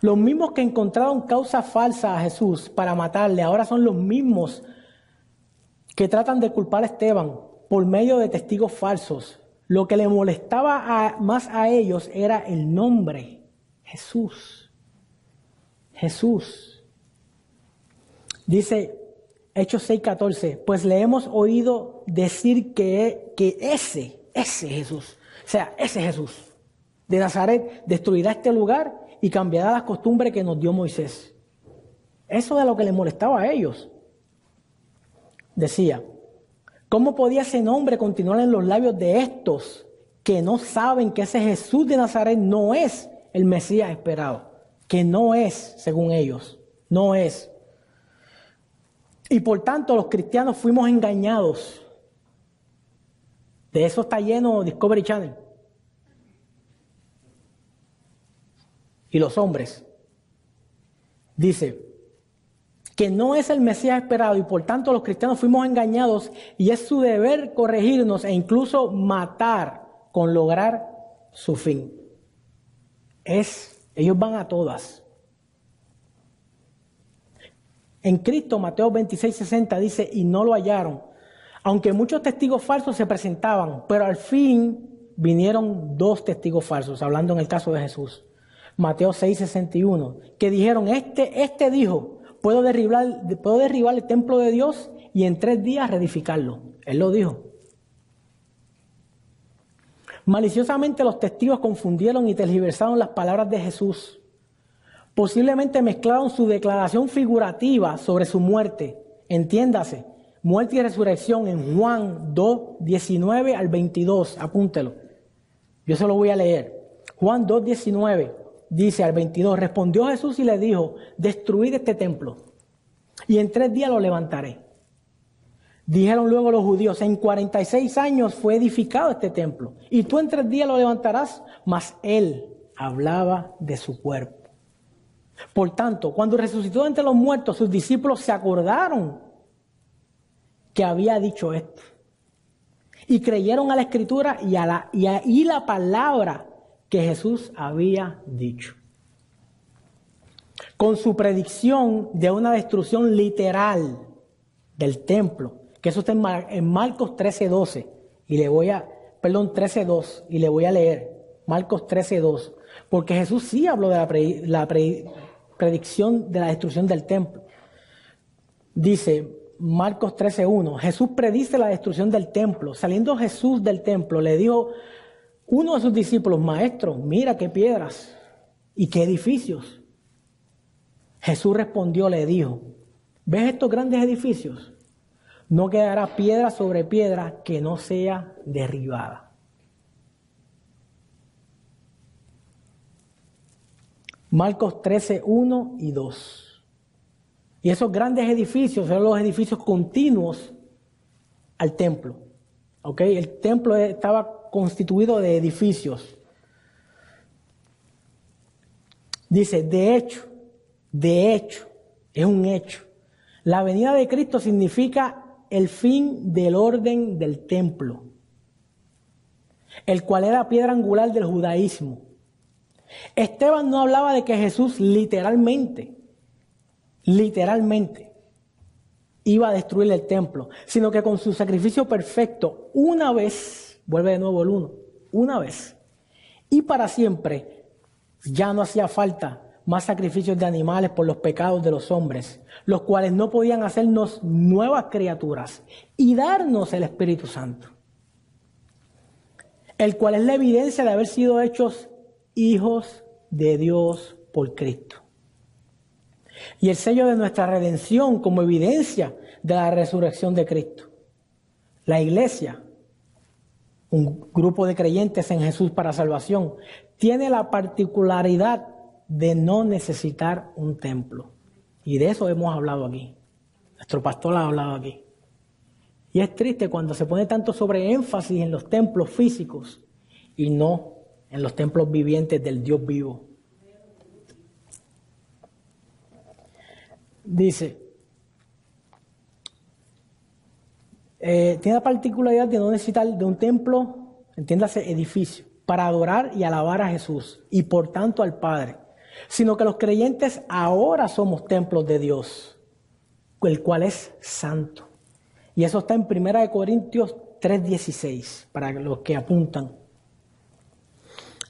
Los mismos que encontraron causa falsa a Jesús para matarle, ahora son los mismos que tratan de culpar a Esteban por medio de testigos falsos. Lo que le molestaba más a ellos era el nombre, Jesús. Jesús. Dice Hechos 6:14, pues le hemos oído decir que ese Jesús, o sea, ese Jesús de Nazaret destruirá este lugar y cambiará las costumbres que nos dio Moisés. Eso de lo que les molestaba a ellos. Decía, ¿cómo podía ese nombre continuar en los labios de estos que no saben que ese Jesús de Nazaret no es el Mesías esperado? Que no es, según ellos, no es. Y por tanto los cristianos fuimos engañados. De eso está lleno Discovery Channel. Y los hombres. Dice que no es el Mesías esperado y por tanto los cristianos fuimos engañados y es su deber corregirnos e incluso matar con lograr su fin. Ellos van a todas. En Cristo, Mateo 26:60 dice, y no lo hallaron. Aunque muchos testigos falsos se presentaban, pero al fin vinieron 2 testigos falsos, hablando en el caso de Jesús. Mateo 6:61, que dijeron, este dijo, puedo derribar el templo de Dios y en 3 días reedificarlo. Él lo dijo. Maliciosamente los testigos confundieron y tergiversaron las palabras de Jesús. Posiblemente mezclaron su declaración figurativa sobre su muerte, entiéndase, muerte y resurrección en Juan 2, 19 al 22, apúntelo. Yo se lo voy a leer. Juan 2, 19 dice al 22, respondió Jesús y le dijo, destruid este templo y en 3 días lo levantaré. Dijeron luego los judíos, en 46 años fue edificado este templo y tú en 3 días lo levantarás, mas él hablaba de su cuerpo. Por tanto, cuando resucitó entre los muertos, sus discípulos se acordaron que había dicho esto. Y creyeron a la Escritura y la palabra que Jesús había dicho. Con su predicción de una destrucción literal del templo, que eso está en Marcos 13:12, 13:2, y le voy a leer Marcos 13:2. Porque Jesús sí habló de la predicción de la destrucción del templo. Dice Marcos 13:1, Jesús predice la destrucción del templo. Saliendo Jesús del templo, le dijo uno de sus discípulos, maestro, mira qué piedras y qué edificios. Jesús respondió, le dijo, ¿ves estos grandes edificios? No quedará piedra sobre piedra que no sea derribada. Marcos 13:1 y 2. Y esos grandes edificios eran los edificios continuos al templo. ¿Ok? El templo estaba constituido de edificios. Dice, de hecho, es un hecho. La venida de Cristo significa el fin del orden del templo, el cual era piedra angular del judaísmo. Esteban no hablaba de que Jesús literalmente iba a destruir el templo, sino que con su sacrificio perfecto, una vez, vuelve de nuevo el 1, una vez, y para siempre, ya no hacía falta más sacrificios de animales por los pecados de los hombres, los cuales no podían hacernos nuevas criaturas y darnos el Espíritu Santo, el cual es la evidencia de haber sido hechos hijos de Dios por Cristo. Y el sello de nuestra redención como evidencia de la resurrección de Cristo. La iglesia, un grupo de creyentes en Jesús para salvación, tiene la particularidad de no necesitar un templo. Y de eso hemos hablado aquí. Nuestro pastor ha hablado aquí. Y es triste cuando se pone tanto sobreénfasis en los templos físicos y no en los templos vivientes del Dios vivo. Dice, tiene la particularidad de no necesitar de un templo, entiéndase edificio, para adorar y alabar a Jesús y por tanto al Padre, sino que los creyentes ahora somos templos de Dios, el cual es santo. Y eso está en 1 Corintios 3:16, para los que apuntan.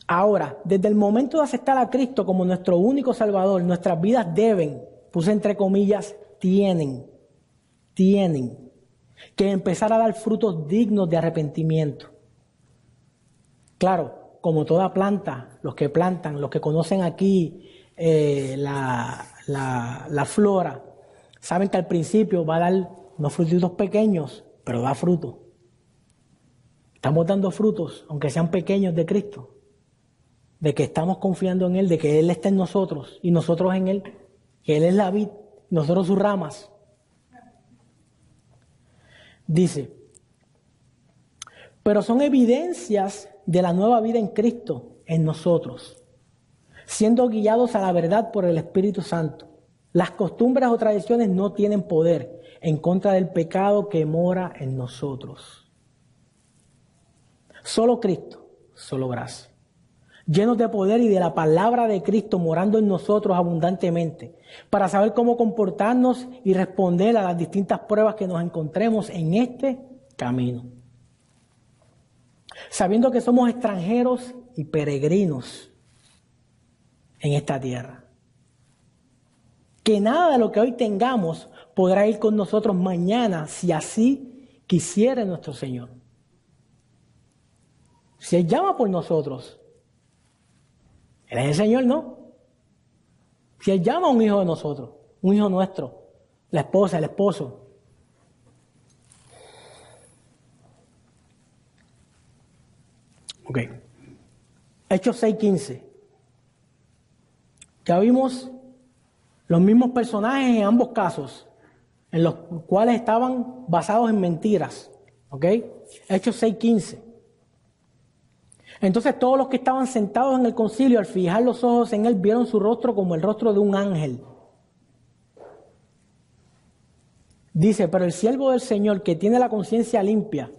Ahora, desde el momento de aceptar a Cristo como nuestro único Salvador, nuestras vidas deben, puse entre comillas, tienen que empezar a dar frutos dignos de arrepentimiento. Claro, como toda planta, los que plantan, los que conocen aquí la flora, saben que al principio va a dar unos frutitos pequeños, pero da fruto. Estamos dando frutos, aunque sean pequeños, de Cristo. De que estamos confiando en Él, de que Él está en nosotros y nosotros en Él, que Él es la vid, nosotros sus ramas. Dice, pero son evidencias de la nueva vida en Cristo, en nosotros, siendo guiados a la verdad por el Espíritu Santo. Las costumbres o tradiciones no tienen poder en contra del pecado que mora en nosotros. Solo Cristo, solo gracia. Llenos de poder y de la palabra de Cristo morando en nosotros abundantemente, para saber cómo comportarnos y responder a las distintas pruebas que nos encontremos en este camino. Sabiendo que somos extranjeros y peregrinos en esta tierra. que nada de lo que hoy tengamos podrá ir con nosotros mañana si así quisiera nuestro Señor. Si Él llama por nosotros, Él es el Señor, ¿no? Si Él llama a un hijo de nosotros, un hijo nuestro, la esposa, el esposo. Ok. Hechos 6:15. Ya vimos los mismos personajes en ambos casos, en los cuales estaban basados en mentiras. ¿Ok? Hechos 6:15. Entonces todos los que estaban sentados en el concilio, al fijar los ojos en él, vieron su rostro como el rostro de un ángel. Dice, pero el siervo del Señor, que tiene la conciencia limpia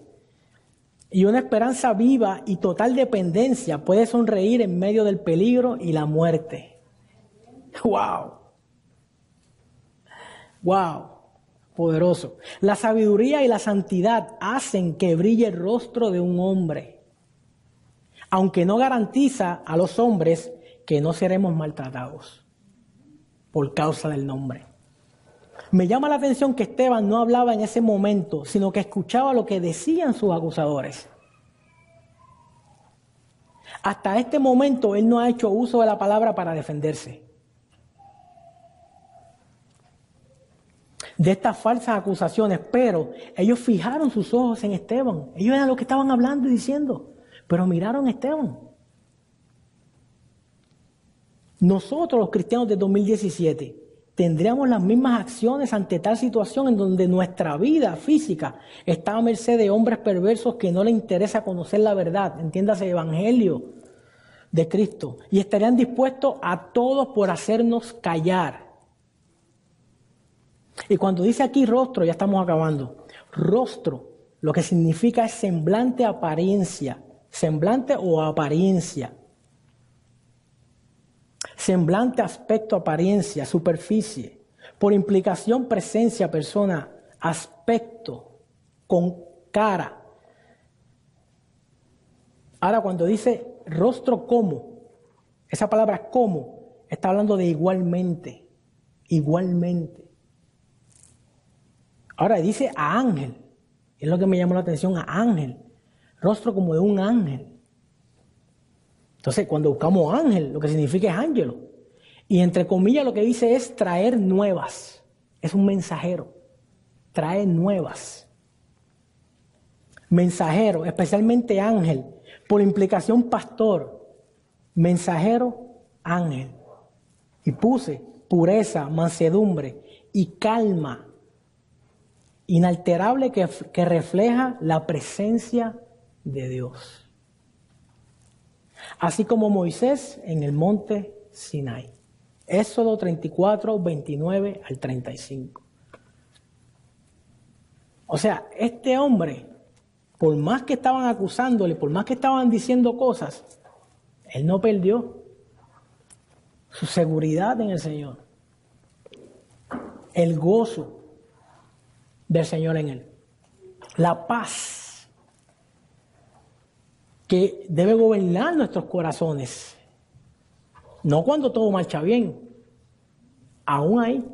y una esperanza viva y total dependencia, puede sonreír en medio del peligro y la muerte. ¡Wow! ¡Wow! Poderoso. La sabiduría y la santidad hacen que brille el rostro de un hombre, aunque no garantiza a los hombres que no seremos maltratados por causa del nombre. Me llama la atención que Esteban no hablaba en ese momento, sino que escuchaba lo que decían sus acusadores. Hasta este momento él no ha hecho uso de la palabra para defenderse de estas falsas acusaciones, pero ellos fijaron sus ojos en Esteban. Ellos eran los que estaban hablando y diciendo, pero miraron a Esteban. Nosotros, los cristianos de 2017, tendríamos las mismas acciones ante tal situación en donde nuestra vida física está a merced de hombres perversos que no les interesa conocer la verdad, entiéndase, el evangelio de Cristo, y estarían dispuestos a todos por hacernos callar. Y cuando dice aquí rostro, ya estamos acabando. Rostro, lo que significa es semblante, apariencia, semblante o apariencia. Semblante, aspecto, apariencia, superficie. Por implicación, presencia, persona, aspecto, con cara. Ahora, cuando dice rostro como, esa palabra como, está hablando de igualmente, igualmente. Ahora dice a ángel, es lo que me llamó la atención, a ángel, rostro como de un ángel. Entonces, cuando buscamos ángel, lo que significa es ángelo. Y entre comillas lo que dice es traer nuevas. Es un mensajero. Trae nuevas. Mensajero, especialmente ángel. Por implicación pastor. Mensajero, ángel. Y puse pureza, mansedumbre y calma. Inalterable que refleja la presencia de Dios. Así como Moisés en el monte Sinai. Éxodo 34, 29 al 35. O sea, este hombre, por más que estaban acusándole, por más que estaban diciendo cosas, él no perdió su seguridad en el Señor. El gozo del Señor en él. La paz que debe gobernar nuestros corazones. No cuando todo marcha bien, aún ahí.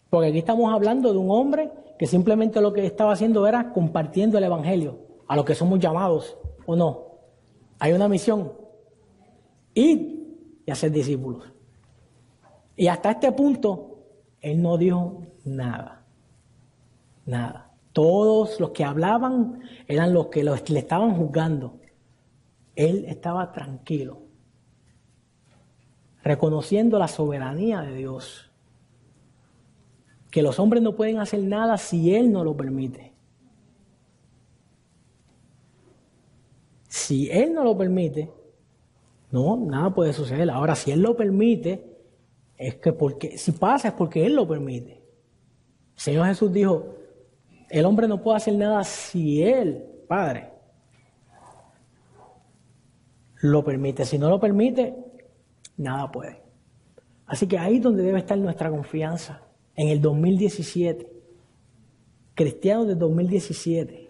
Porque aquí estamos hablando de un hombre que simplemente lo que estaba haciendo era compartiendo el evangelio, a lo que somos llamados, ¿o no? Hay una misión, ir y hacer discípulos. Y hasta este punto, él no dijo nada, nada. Todos los que hablaban eran los que le estaban juzgando. Él estaba tranquilo, reconociendo la soberanía de Dios. Que los hombres no pueden hacer nada si Él no lo permite. Si Él no lo permite, no, nada puede suceder. Ahora, si Él lo permite, es que si pasa es porque Él lo permite. El Señor Jesús dijo, el hombre no puede hacer nada si Él, Padre, lo permite. Si no lo permite, nada puede. Así que ahí es donde debe estar nuestra confianza. En el 2017. Cristianos del 2017.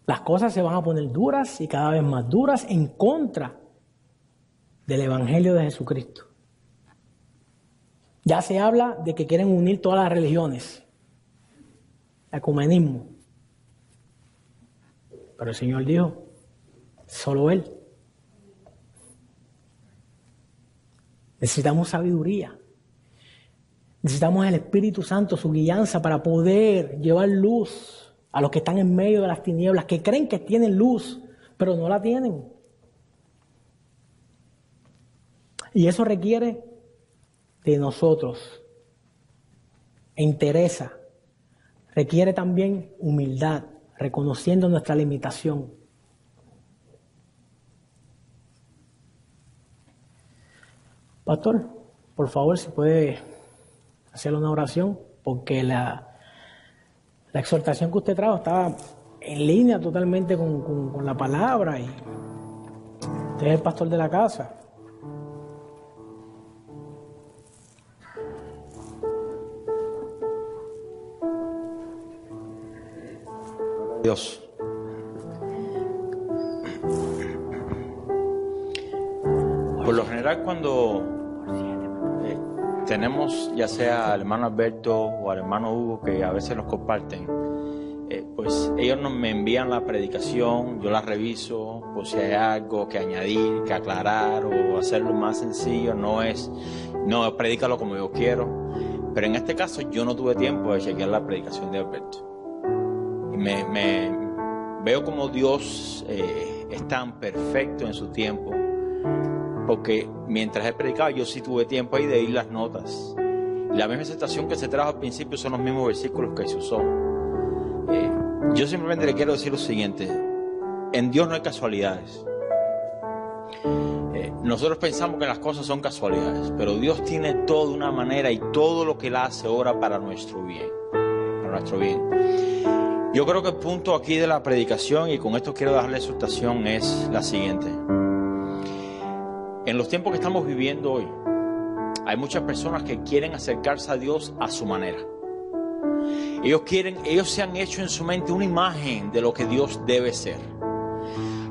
Las cosas se van a poner duras y cada vez más duras en contra del Evangelio de Jesucristo. Ya se habla de que quieren unir todas las religiones, ecumenismo. Pero el Señor dijo, solo Él. Necesitamos sabiduría. Necesitamos el Espíritu Santo, su guianza para poder llevar luz a los que están en medio de las tinieblas, que creen que tienen luz, pero no la tienen. Y eso requiere de nosotros entereza, requiere también humildad, reconociendo nuestra limitación. Pastor, por favor, si puede hacer una oración, porque la exhortación que usted trajo estaba en línea totalmente con la palabra, y usted es el pastor de la casa. Dios. Por lo general, cuando tenemos ya sea al hermano Alberto o al hermano Hugo, que a veces nos comparten, pues ellos me envían la predicación, yo la reviso por si hay algo que añadir, que aclarar o hacerlo más sencillo. No predícalo como yo quiero, pero en este caso yo no tuve tiempo de chequear la predicación de Alberto. Y me veo como Dios es tan perfecto en su tiempo, porque mientras he predicado yo sí tuve tiempo ahí de ir las notas. Y la misma situación que se trajo al principio son los mismos versículos que se usó. Yo simplemente le quiero decir lo siguiente: en Dios no hay casualidades. Nosotros pensamos que las cosas son casualidades, pero Dios tiene todo de una manera, y todo lo que Él hace obra para nuestro bien. Para nuestro bien. Yo creo que el punto aquí de la predicación, y con esto quiero darle exhortación, es la siguiente. En los tiempos que estamos viviendo hoy, hay muchas personas que quieren acercarse a Dios a su manera. Ellos se han hecho en su mente una imagen de lo que Dios debe ser.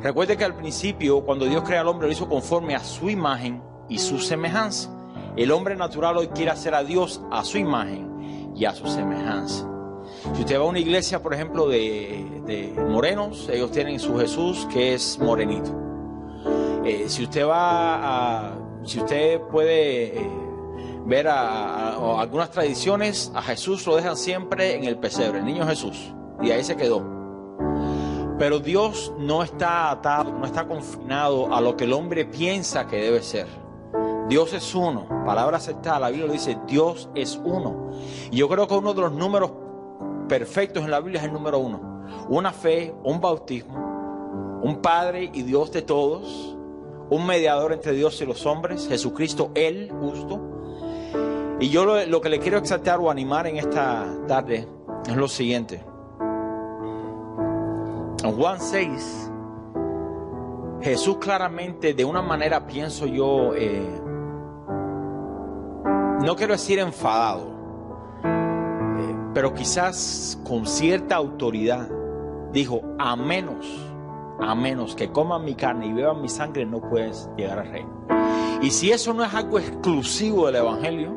Recuerde que al principio, cuando Dios crea al hombre, lo hizo conforme a su imagen y su semejanza. El hombre natural hoy quiere hacer a Dios a su imagen y a su semejanza. Si usted va a una iglesia, por ejemplo, de morenos, ellos tienen su Jesús que es morenito. Si usted puede ver algunas tradiciones, a Jesús lo dejan siempre en el pesebre, el niño Jesús, y ahí se quedó. Pero Dios no está atado, no está confinado a lo que el hombre piensa que debe ser. Dios es uno, palabra aceptada, la Biblia lo dice, Dios es uno. Y yo creo que uno de los números perfectos en la Biblia es el número 1. Una fe, un bautismo, un Padre y Dios de todos, un mediador entre Dios y los hombres, Jesucristo, el justo. Y yo lo que le quiero exaltar o animar en esta tarde es lo siguiente. En Juan 6, Jesús claramente, de una manera, pienso yo, no quiero decir enfadado, pero quizás con cierta autoridad, dijo: a menos que coman mi carne y beban mi sangre, no puedes llegar al reino. Y si eso no es algo exclusivo del Evangelio,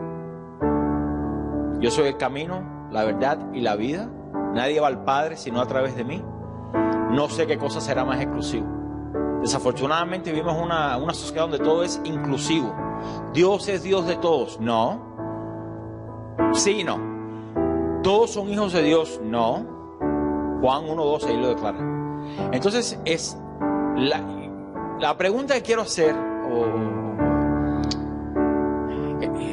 yo soy el camino, la verdad y la vida, nadie va al Padre sino a través de mí, no sé qué cosa será más exclusivo. Desafortunadamente vivimos una sociedad donde todo es inclusivo. Dios es Dios de todos. No. Sí y no. Todos son hijos de Dios. No. Juan 1:12 ahí lo declara. Entonces es la pregunta que quiero hacer,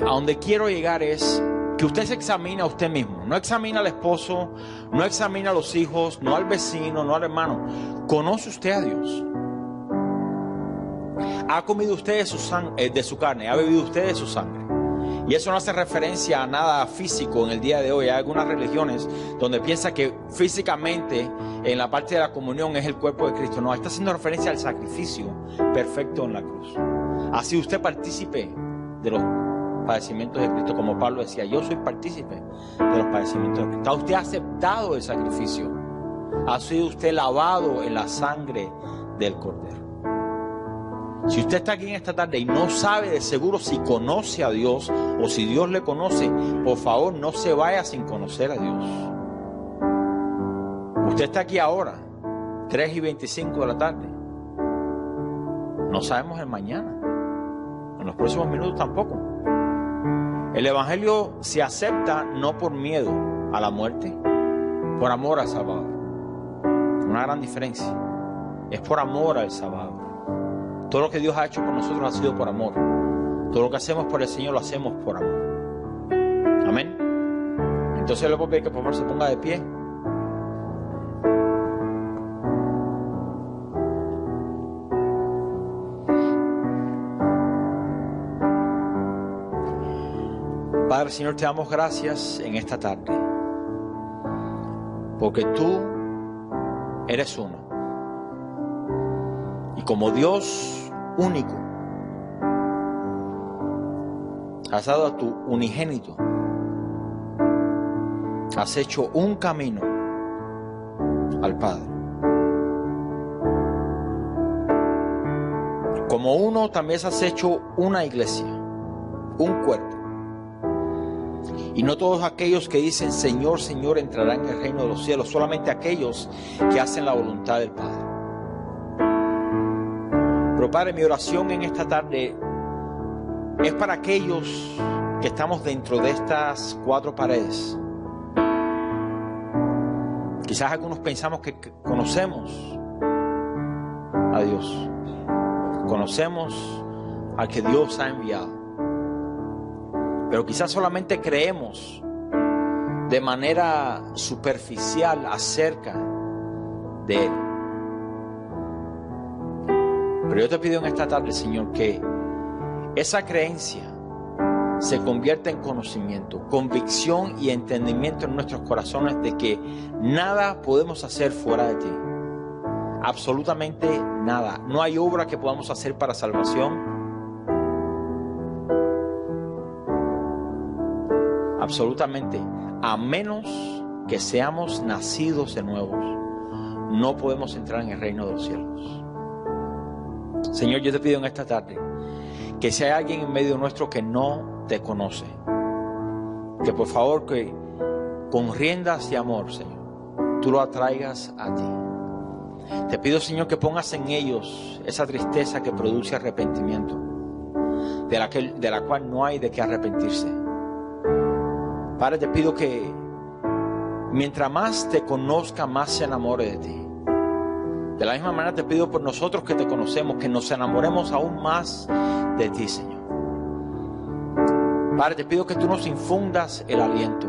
a donde quiero llegar, es que usted se examine a usted mismo. No examina al esposo, no examina a los hijos, no al vecino, no al hermano. ¿Conoce usted a Dios? ¿Ha comido usted de su carne? ¿Ha bebido usted de su sangre? Y eso no hace referencia a nada físico en el día de hoy. Hay algunas religiones donde piensa que físicamente en la parte de la comunión es el cuerpo de Cristo. No, está haciendo referencia al sacrificio perfecto en la cruz. Así usted partícipe de los padecimientos de Cristo, como Pablo decía: yo soy partícipe de los padecimientos de Cristo. Usted ha aceptado el sacrificio, ha sido usted lavado en la sangre del Cordero. Si usted está aquí en esta tarde y no sabe de seguro si conoce a Dios o si Dios le conoce, por favor no se vaya sin conocer a Dios. Usted está aquí ahora, 3:25 de la tarde. No sabemos el mañana, en los próximos minutos tampoco. El Evangelio se acepta no por miedo a la muerte, por amor al Salvador. Una gran diferencia. Es por amor al Salvador. Todo lo que Dios ha hecho por nosotros ha sido por amor. Todo lo que hacemos por el Señor lo hacemos por amor. Amén. Entonces le voy a pedir que por favor se ponga de pie. Padre, Señor, te damos gracias en esta tarde, porque tú eres uno. Y como Dios único, has dado a tu unigénito, has hecho un camino al Padre. Como uno, también has hecho una iglesia, un cuerpo. Y no todos aquellos que dicen Señor, Señor entrarán en el reino de los cielos, solamente aquellos que hacen la voluntad del Padre. Pero Padre, mi oración en esta tarde es para aquellos que estamos dentro de estas cuatro paredes. Quizás algunos pensamos que conocemos a Dios, conocemos al que Dios ha enviado. Pero quizás solamente creemos de manera superficial acerca de Él. Pero yo te pido en esta tarde, Señor, que esa creencia se convierta en conocimiento, convicción y entendimiento en nuestros corazones de que nada podemos hacer fuera de ti. Absolutamente nada. No hay obra que podamos hacer para salvación. Absolutamente, a menos que seamos nacidos de nuevo, no podemos entrar en el reino de los cielos. Señor, yo te pido en esta tarde que si hay alguien en medio nuestro que no te conoce, que por favor que con riendas de amor, Señor, tú lo atraigas a ti. Te pido, Señor, que pongas en ellos esa tristeza que produce arrepentimiento, de la cual no hay de qué arrepentirse. Padre, te pido que mientras más te conozca, más se enamore de ti. De la misma manera te pido por nosotros que te conocemos, que nos enamoremos aún más de ti, Señor. Padre, te pido que tú nos infundas el aliento,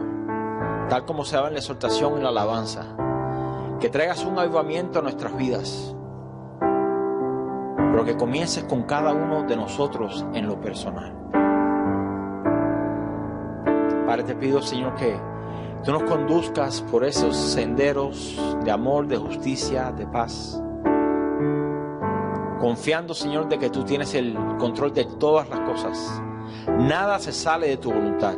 tal como se da en la exhortación y la alabanza. Que traigas un avivamiento a nuestras vidas, pero que comiences con cada uno de nosotros en lo personal. Padre, te pido, Señor, que tú nos conduzcas por esos senderos de amor, de justicia, de paz. Confiando, Señor, de que tú tienes el control de todas las cosas. Nada se sale de tu voluntad.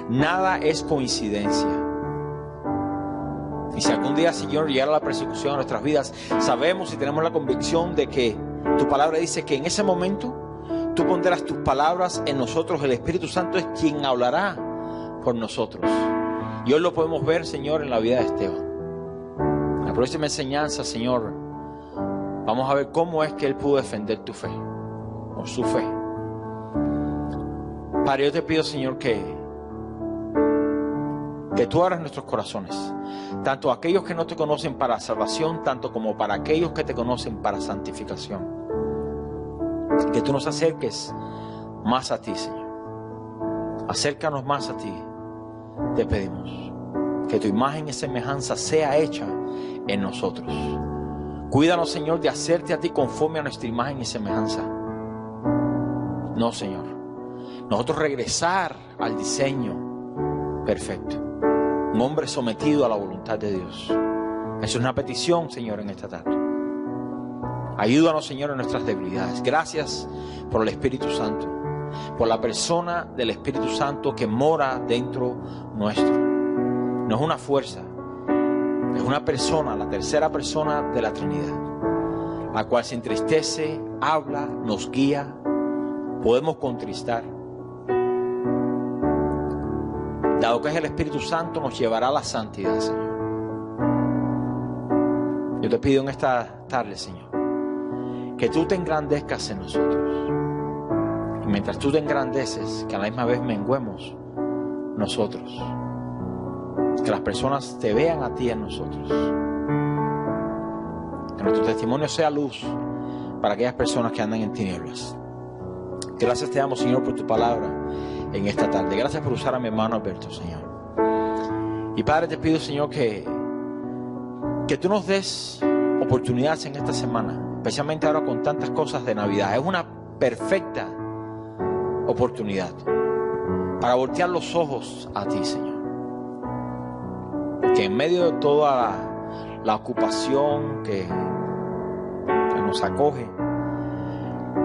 Nada es coincidencia. Y si algún día, Señor, llegara la persecución a nuestras vidas, sabemos y tenemos la convicción de que tu palabra dice que en ese momento tú pondrás tus palabras en nosotros. El Espíritu Santo es quien hablará por nosotros. Y hoy lo podemos ver, Señor, en la vida de Esteban. La próxima enseñanza, Señor, vamos a ver cómo es que él pudo defender tu fe, o su fe. Padre, yo te pido, Señor, que tú abras nuestros corazones, tanto aquellos que no te conocen para salvación, tanto como para aquellos que te conocen para santificación. Que tú nos acerques más a ti, Señor. Acércanos más a ti, te pedimos. Que tu imagen y semejanza sea hecha en nosotros. Cuídanos, Señor, de hacerte a ti conforme a nuestra imagen y semejanza. No, Señor. Nosotros regresar al diseño perfecto. Un hombre sometido a la voluntad de Dios. Es una petición, Señor, en esta tarde. Ayúdanos, Señor, en nuestras debilidades. Gracias por el Espíritu Santo, por la persona del Espíritu Santo que mora dentro nuestro. No es una fuerza, es una persona, la tercera persona de la Trinidad. la cual se entristece, habla, nos guía, podemos contristar. Dado que es el Espíritu Santo, nos llevará a la santidad, Señor. Yo te pido en esta tarde, Señor, que tú te engrandezcas en nosotros. Y mientras tú te engrandeces, que a la misma vez menguemos nosotros. Que las personas te vean a ti en nosotros. Que nuestro testimonio sea luz para aquellas personas que andan en tinieblas. Gracias te damos, Señor, por tu palabra en esta tarde. Gracias por usar a mi hermano Alberto, Señor. Y Padre, te pido, Señor, que tú nos des oportunidades en esta semana, especialmente ahora con tantas cosas de Navidad. Es una perfecta oportunidad para voltear los ojos a ti, Señor. Que en medio de toda la ocupación que nos acoge,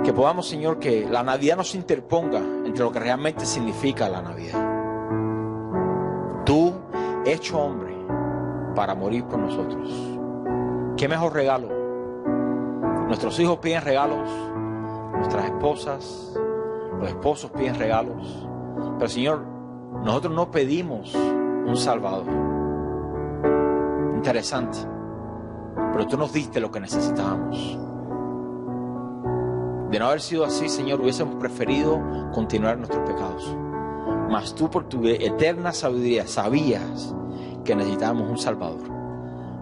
que podamos, Señor, que la Navidad no se interponga entre lo que realmente significa la Navidad. Tú, hecho hombre, para morir por nosotros. ¿Qué mejor regalo? Nuestros hijos piden regalos, nuestras esposas, los esposos piden regalos. Pero, Señor, nosotros no pedimos un Salvador. Interesante. Pero tú nos diste lo que necesitábamos. De no haber sido así, Señor, hubiésemos preferido continuar nuestros pecados. Mas tú, por tu eterna sabiduría, sabías que necesitábamos un Salvador.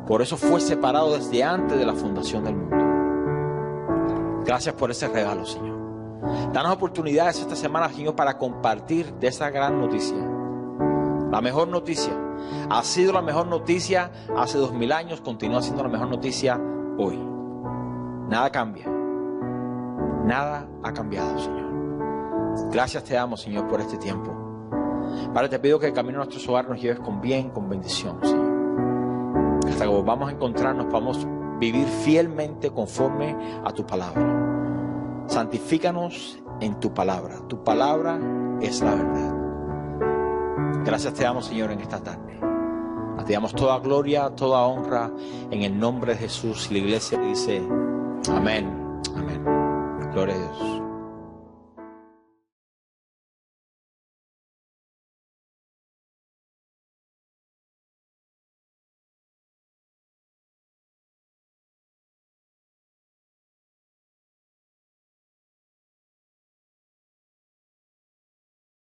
Por eso fue separado desde antes de la fundación del mundo. Gracias por ese regalo, Señor. Danos oportunidades esta semana, Señor, para compartir de esa gran noticia. La mejor noticia. Ha sido la mejor noticia hace 2000 años, continúa siendo la mejor noticia hoy. Nada cambia. Nada ha cambiado, Señor. Gracias te damos, Señor, por este tiempo. Padre, te pido que el camino a nuestros hogares nos lleves con bien, con bendición, Señor. Hasta que volvamos a encontrarnos, podamos vivir fielmente conforme a tu palabra. Santifícanos en tu palabra. Tu palabra es la verdad. Gracias te damos, Señor, en esta tarde. Te damos toda gloria, toda honra en el nombre de Jesús. Y la iglesia dice amén, amén. Gloria a Dios.